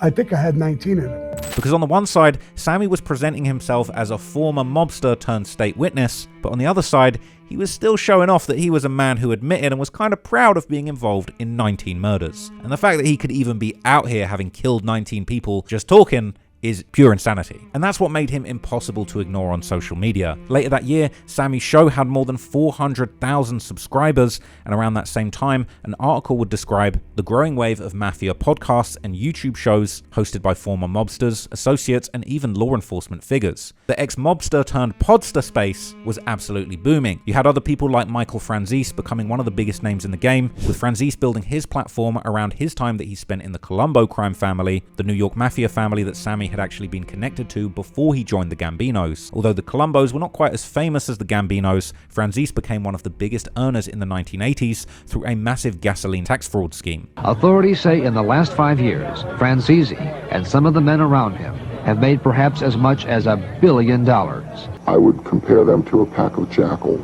I think I had 19 of them. Because on the one side, Sammy was presenting himself as a former mobster turned state witness, but on the other side, he was still showing off that he was a man who admitted and was kind of proud of being involved in 19 murders. And the fact that he could even be out here having killed 19 people just talking is pure insanity. And that's what made him impossible to ignore on social media. Later that year, Sammy's show had more than 400,000 subscribers, and around that same time, an article would describe the growing wave of mafia podcasts and YouTube shows hosted by former mobsters, associates, and even law enforcement figures. The ex-mobster turned podster space was absolutely booming. You had other people like Michael Franzese becoming one of the biggest names in the game, with Franzese building his platform around his time that he spent in the Colombo crime family, the New York mafia family that Sammy had actually been connected to before he joined the Gambinos. Although the Colombos were not quite as famous as the Gambinos, Franzese became one of the biggest earners in the 1980s through a massive gasoline tax fraud scheme. Authorities say in the last 5 years, Franzese and some of the men around him have made perhaps as much as $1 billion. I would compare them to a pack of jackals.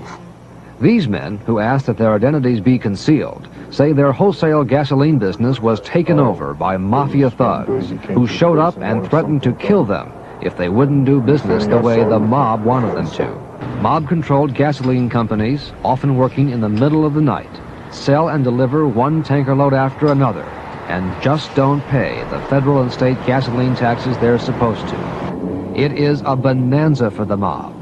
These men, who asked that their identities be concealed, say their wholesale gasoline business was taken over by mafia thugs who showed up and threatened to kill them if they wouldn't do business the way the mob wanted them to. Mob-controlled gasoline companies, often working in the middle of the night, sell and deliver one tanker load after another and just don't pay the federal and state gasoline taxes they're supposed to. It is a bonanza for the mob.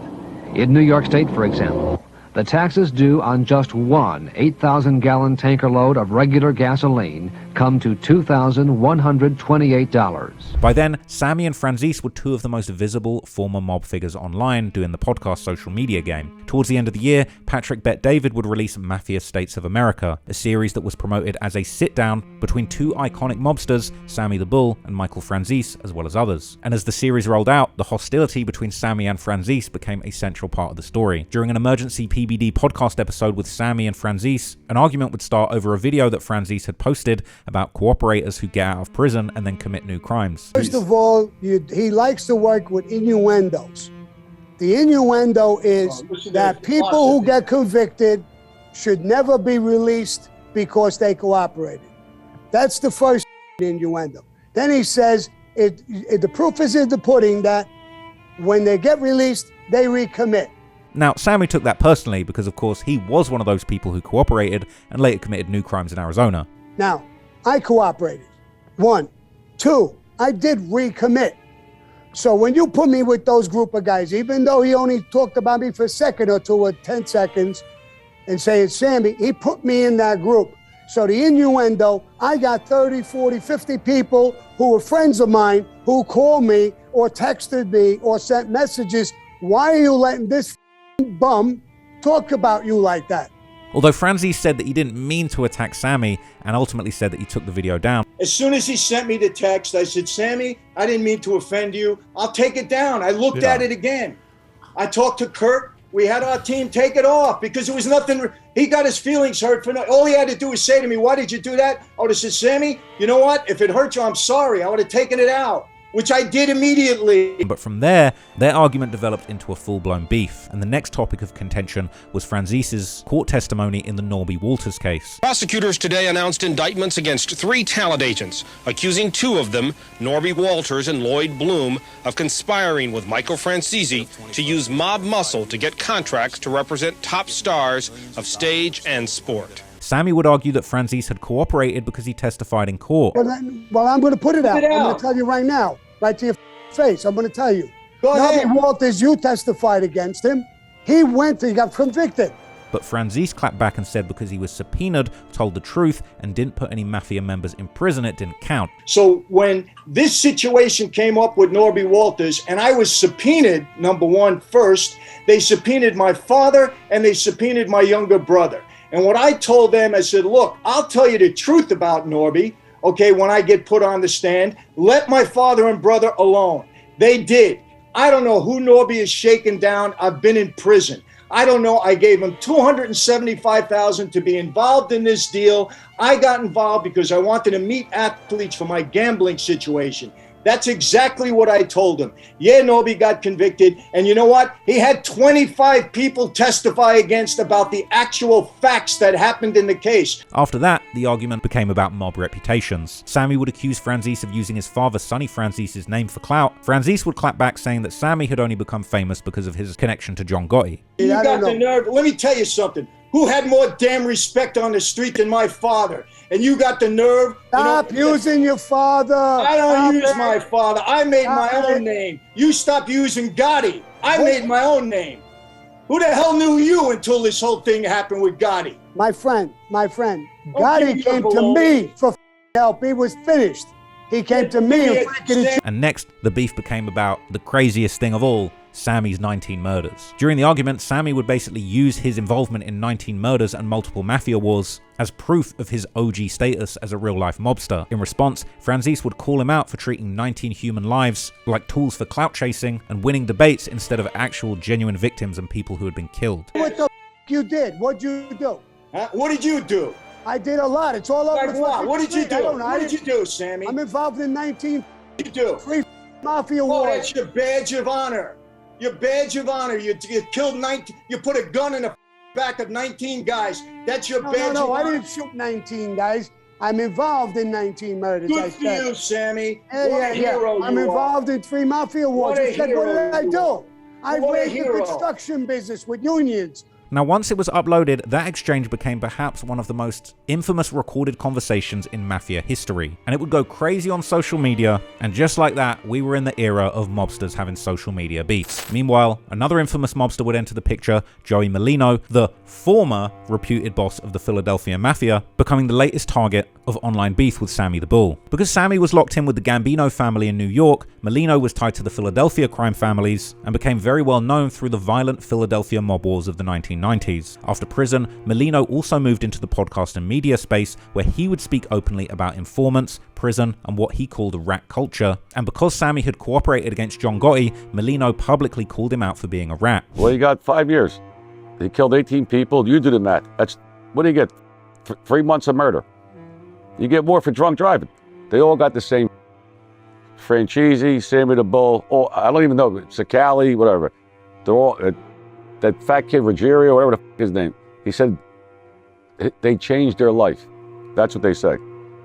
In New York State, for example, the taxes due on just one 8,000-gallon tanker load of regular gasoline come to $2,128. By then, Sammy and Franzese were two of the most visible former mob figures online doing the podcast social media game. Towards the end of the year, Patrick Bet David would release Mafia States of America, a series that was promoted as a sit-down between two iconic mobsters, Sammy the Bull and Michael Franzese, as well as others. And as the series rolled out, the hostility between Sammy and Franzese became a central part of the story. During an emergency PBD podcast episode with Sammy and Franzese, an argument would start over a video that Franzese had posted about cooperators who get out of prison and then commit new crimes. First of all, he likes to work with innuendos. The innuendo is that people who get convicted should never be released because they cooperated. That's the first innuendo. Then he says, the proof is in the pudding that when they get released, they recommit. Now, Sammy took that personally because, of course, he was one of those people who cooperated and later committed new crimes in Arizona. Now, I cooperated. 1. 2, I did recommit. So when you put me with those group of guys, even though he only talked about me for a second or two or 10 seconds and say it's Sammy, he put me in that group. So the innuendo, I got 30, 40, 50 people who were friends of mine who called me or texted me or sent messages. Why are you letting this bum talk about you like that? Although Franzese said that he didn't mean to attack Sammy and ultimately said that he took the video down. As soon as he sent me the text, I said, Sammy, I didn't mean to offend you. I'll take it down. I looked at it again. I talked to Kurt. We had our team take it off because it was nothing. He got his feelings hurt for nothing. All he had to do was say to me, why did you do that? I would have said, Sammy, you know what? If it hurt you, I'm sorry. I would have taken it out, which I did immediately. But from there, their argument developed into a full-blown beef, and the next topic of contention was Franzese's court testimony in the Norby Walters case. Prosecutors today announced indictments against 3 talent agents, accusing 2 of them, Norby Walters and Lloyd Bloom, of conspiring with Michael Franzese to use mob muscle to get contracts to represent top stars of stage and sport. Sammy would argue that Franzese had cooperated because he testified in court. Well, I'm going to put it out. I'm going to tell you right now, right to your face. I'm going to tell you. Norby Walters, you testified against him. He got convicted. But Franzese clapped back and said because he was subpoenaed, told the truth, and didn't put any mafia members in prison, it didn't count. So when this situation came up with Norby Walters, and I was subpoenaed, number one, first, they subpoenaed my father and they subpoenaed my younger brother. And what I told them, I said, look, I'll tell you the truth about Norby, okay, when I get put on the stand. Let my father and brother alone. They did. I don't know who Norby is shaking down. I've been in prison. I don't know. I gave him $275,000 to be involved in this deal. I got involved because I wanted to meet athletes for my gambling situation. That's exactly what I told him. Yeah, Norby got convicted. And you know what? He had 25 people testify against about the actual facts that happened in the case. After that, the argument became about mob reputations. Sammy would accuse Franzese of using his father Sonny Franzese's name for clout. Franzese would clap back saying that Sammy had only become famous because of his connection to John Gotti. You got the nerve. Let me tell you something. Who had more damn respect on the street than my father? And you got the nerve. Stop using your father. I don't use my father. I made my own name. You stop using Gotti. I made my own name. Who the hell knew you until this whole thing happened with Gotti? My friend. Gotti came to me for help. He was finished. He came to me. And next, the beef became about the craziest thing of all, Sammy's 19 murders. During the argument, Sammy would basically use his involvement in 19 murders and multiple mafia wars as proof of his OG status as a real-life mobster. In response, Franzese would call him out for treating 19 human lives like tools for clout chasing and winning debates instead of actual genuine victims and people who had been killed. What the you did? What'd you do? What did you do? I did a lot. It's all over the fucking What did you street. do? What did you do, Sammy? I'm involved in 19 you do? mafia wars. That's your badge of honor. Your badge of honor. You killed 19. You put a gun in a back of 19 guys. That's your badge. No, I didn't shoot 19 guys. I'm involved in 19 murders. Good for you, Sammy. Yeah. I'm involved in 3 mafia wars. What did I do? I ran the construction business with unions. Now, once it was uploaded, that exchange became perhaps one of the most infamous recorded conversations in mafia history. And it would go crazy on social media, and just like that, we were in the era of mobsters having social media beefs. Meanwhile, another infamous mobster would enter the picture, Louie Milito, the former reputed boss of the Philadelphia Mafia, becoming the latest target of online beef with Sammy the Bull. Because Sammy was locked in with the Gambino family in New York, Milito was tied to the Philadelphia crime families and became very well known through the violent Philadelphia mob wars of the 1990s. After prison, Milito also moved into the podcast and media space where he would speak openly about informants, prison, and what he called a rat culture. And because Sammy had cooperated against John Gotti, Milito publicly called him out for being a rat. Well, you got 5 years. He killed 18 people. You do the math. What do you get? 3 months of murder. You get more for drunk driving. They all got the same. Francesi, Sammy the Bull, I don't even know, Sicali, whatever. They're all, that fat kid Ruggiero, whatever the his name, he said they changed their life. That's what they say.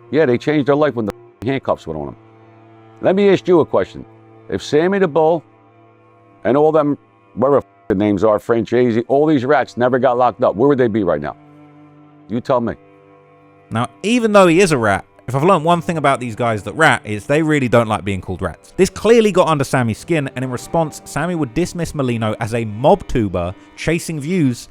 Yeah, they changed their life when the handcuffs went on them. Let me ask you a question. If Sammy the Bull and all them, whatever the names are, Francesi, all these rats never got locked up, where would they be right now? You tell me. Now, even though he is a rat, if I've learned one thing about these guys that rat is they really don't like being called rats. This clearly got under Sammy's skin, and in response, Sammy would dismiss Milito as a mob tuber chasing views.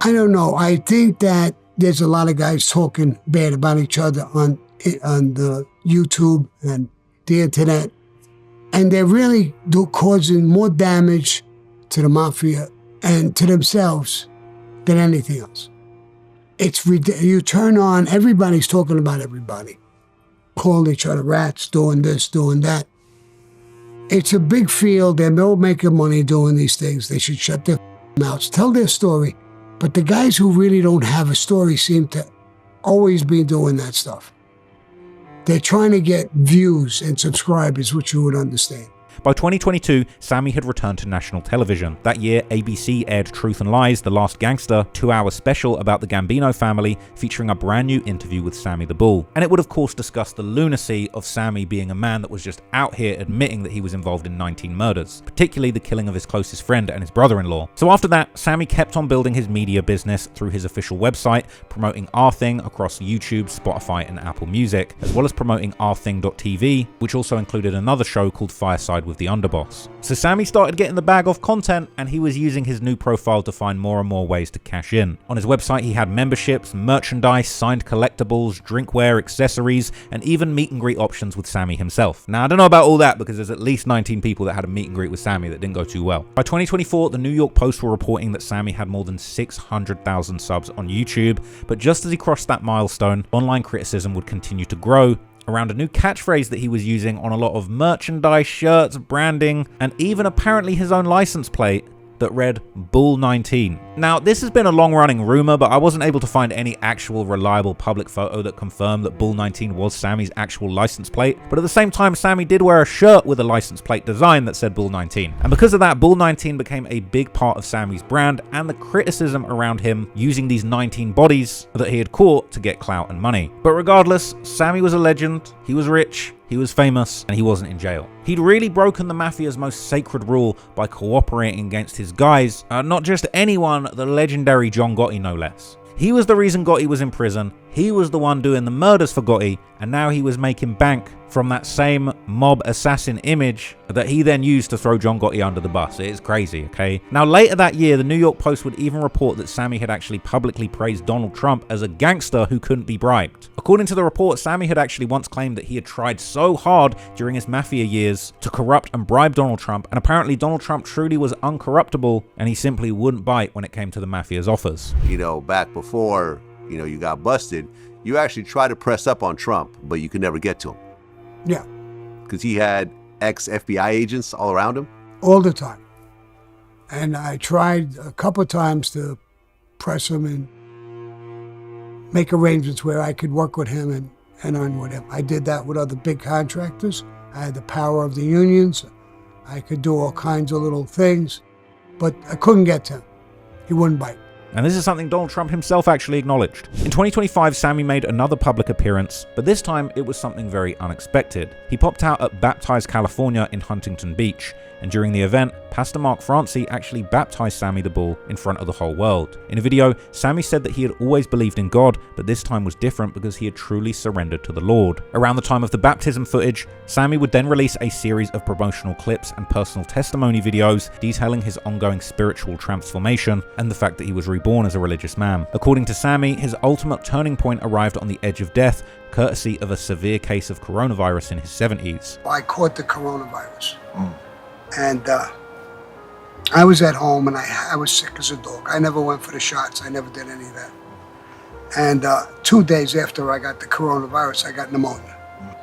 I don't know. I think that there's a lot of guys talking bad about each other on the YouTube and the internet, and they're really causing more damage to the mafia and to themselves than anything else. It's you turn on, everybody's talking about everybody, calling each other rats, doing this, doing that. It's a big field. They're not making money doing these things. They should shut their mouths, tell their story. But the guys who really don't have a story seem to always be doing that stuff. They're trying to get views and subscribers, which you would understand. By 2022, Sammy had returned to national television. That year, ABC aired Truth and Lies, The Last Gangster, 2-hour special about the Gambino family, featuring a brand new interview with Sammy the Bull. And it would of course discuss the lunacy of Sammy being a man that was just out here admitting that he was involved in 19 murders, particularly the killing of his closest friend and his brother-in-law. So after that, Sammy kept on building his media business through his official website, promoting Our Thing across YouTube, Spotify, and Apple Music, as well as promoting OurThing.tv, which also included another show called Fireside with the Underboss. So Sammy started getting the bag of content, and he was using his new profile to find more and more ways to cash in. On his website, he had memberships, merchandise, signed collectibles, drinkware, accessories, and even meet and greet options with Sammy himself. Now, I don't know about all that because there's at least 19 people that had a meet and greet with Sammy that didn't go too well. By 2024, the New York Post were reporting that Sammy had more than 600,000 subs on YouTube, but just as he crossed that milestone, online criticism would continue to grow around a new catchphrase that he was using on a lot of merchandise, shirts, branding, and even apparently his own license plate that read Bull 19. Now, this has been a long-running rumor, but I wasn't able to find any actual reliable public photo that confirmed that Bull 19 was Sammy's actual license plate. But at the same time, Sammy did wear a shirt with a license plate design that said Bull 19. And because of that, Bull 19 became a big part of Sammy's brand and the criticism around him using these 19 bodies that he had caught to get clout and money. But regardless, Sammy was a legend, he was rich, he was famous, and he wasn't in jail. He'd really broken the mafia's most sacred rule by cooperating against his guys, not just anyone, the legendary John Gotti no less. He was the reason Gotti was in prison, he was the one doing the murders for Gotti, and now he was making bank from that same mob assassin image that he then used to throw John Gotti under the bus. It is crazy, okay? Now, later that year, the New York Post would even report that Sammy had actually publicly praised Donald Trump as a gangster who couldn't be bribed. According to the report, Sammy had actually once claimed that he had tried so hard during his mafia years to corrupt and bribe Donald Trump, and apparently Donald Trump truly was uncorruptible, and he simply wouldn't bite when it came to the mafia's offers. You know, back before, you got busted, you actually tried to press up on Trump, but you could never get to him. Yeah. Because he had ex-FBI agents all around him? All the time. And I tried a couple times to press him and make arrangements where I could work with him and earn with him. I did that with other big contractors. I had the power of the unions. I could do all kinds of little things, but I couldn't get to him. He wouldn't bite. And this is something Donald Trump himself actually acknowledged. In 2025, Sammy made another public appearance, but this time it was something very unexpected. He popped out at Baptized California in Huntington Beach, and during the event, Pastor Mark Francie actually baptized Sammy the Bull in front of the whole world. In a video, Sammy said that he had always believed in God, but this time was different because he had truly surrendered to the Lord. Around the time of the baptism footage, Sammy would then release a series of promotional clips and personal testimony videos detailing his ongoing spiritual transformation and the fact that he was reborn as a religious man. According to Sammy, his ultimate turning point arrived on the edge of death, courtesy of a severe case of coronavirus in his 70s. I caught the coronavirus. And I was at home and I was sick as a dog. I never went for the shots. I never did any of that. And 2 days after I got the coronavirus, I got pneumonia.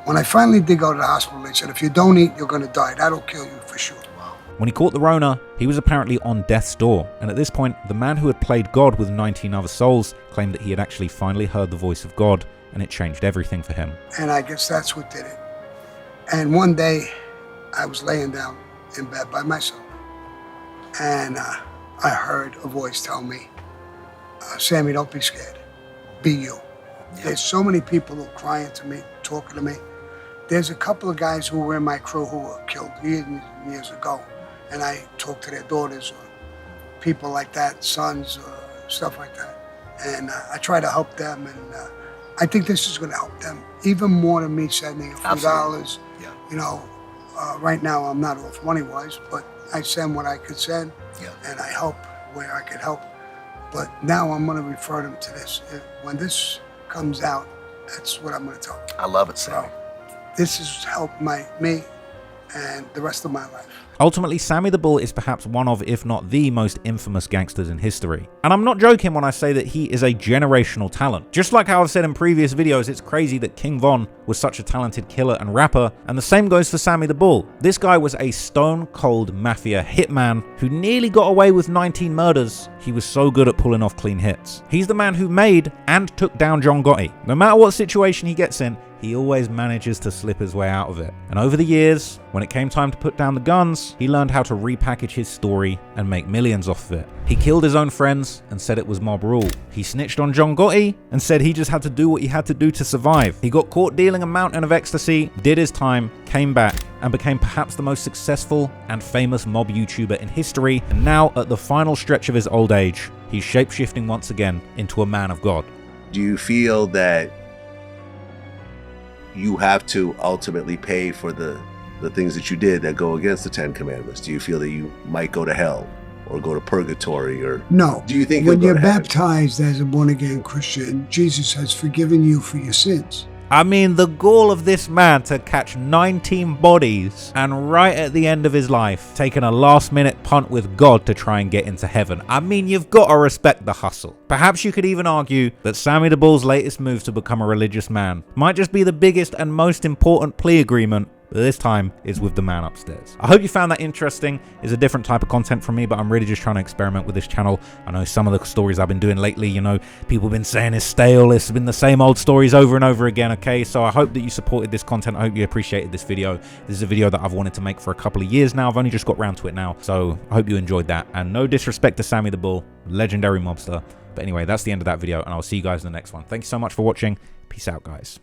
When I finally did go to the hospital, they said, if you don't eat, you're going to die. That'll kill you for sure. When he caught the Rona, he was apparently on death's door, and at this point, the man who had played God with 19 other souls claimed that he had actually finally heard the voice of God, and it changed everything for him. And I guess that's what did it. And one day, I was laying down in bed by myself, and I heard a voice tell me, Sammy, don't be scared. Be you. There's so many people who are crying to me, talking to me. There's a couple of guys who were in my crew who were killed years ago, and I talked to their daughters or people like that, sons or stuff like that. And I try to help them, and I think this is going to help them even more than me sending a few dollars. You know, right now I'm not off money-wise, but I send what I could send, and I help where I could help. But now I'm going to refer them to this. When this comes out, that's what I'm going to tell them. I love it, Sammy. This has helped me and the rest of my life. Ultimately, Sammy the Bull is perhaps one of, if not the most infamous gangsters in history. And I'm not joking when I say that he is a generational talent. Just like how I've said in previous videos, it's crazy that King Von was such a talented killer and rapper, and the same goes for Sammy the Bull. This guy was a stone-cold mafia hitman who nearly got away with 19 murders. He was so good at pulling off clean hits. He's the man who made and took down John Gotti. No matter what situation he gets in, he always manages to slip his way out of it. And over the years, when it came time to put down the guns, he learned how to repackage his story and make millions off of it. He killed his own friends and said it was mob rule. He snitched on John Gotti and said he just had to do what he had to do to survive. He got caught dealing a mountain of ecstasy, did his time, came back, and became perhaps the most successful and famous mob YouTuber in history. And now, at the final stretch of his old age, he's shapeshifting once again into a man of God. Do you feel that you have to ultimately pay for the things that you did that go against the 10 Commandments? Do you feel that you might go to hell or go to purgatory? Or no? Do you think when you're baptized as a born-again Christian, Jesus has forgiven you for your sins? I mean, the gall of this man to catch 19 bodies and right at the end of his life, taking a last-minute punt with God to try and get into heaven. I mean, you've got to respect the hustle. Perhaps you could even argue that Sammy the Bull's latest move to become a religious man might just be the biggest and most important plea agreement, but this time is with the man upstairs. I hope you found that interesting. It's a different type of content from me, but I'm really just trying to experiment with this channel. I know some of the stories I've been doing lately, you know, people have been saying it's stale. It's been the same old stories over and over again, okay? So I hope that you supported this content. I hope you appreciated this video. This is a video that I've wanted to make for a couple of years now. I've only just got around to it now. So I hope you enjoyed that. And no disrespect to Sammy the Bull, legendary mobster. But anyway, that's the end of that video, and I'll see you guys in the next one. Thank you so much for watching. Peace out, guys.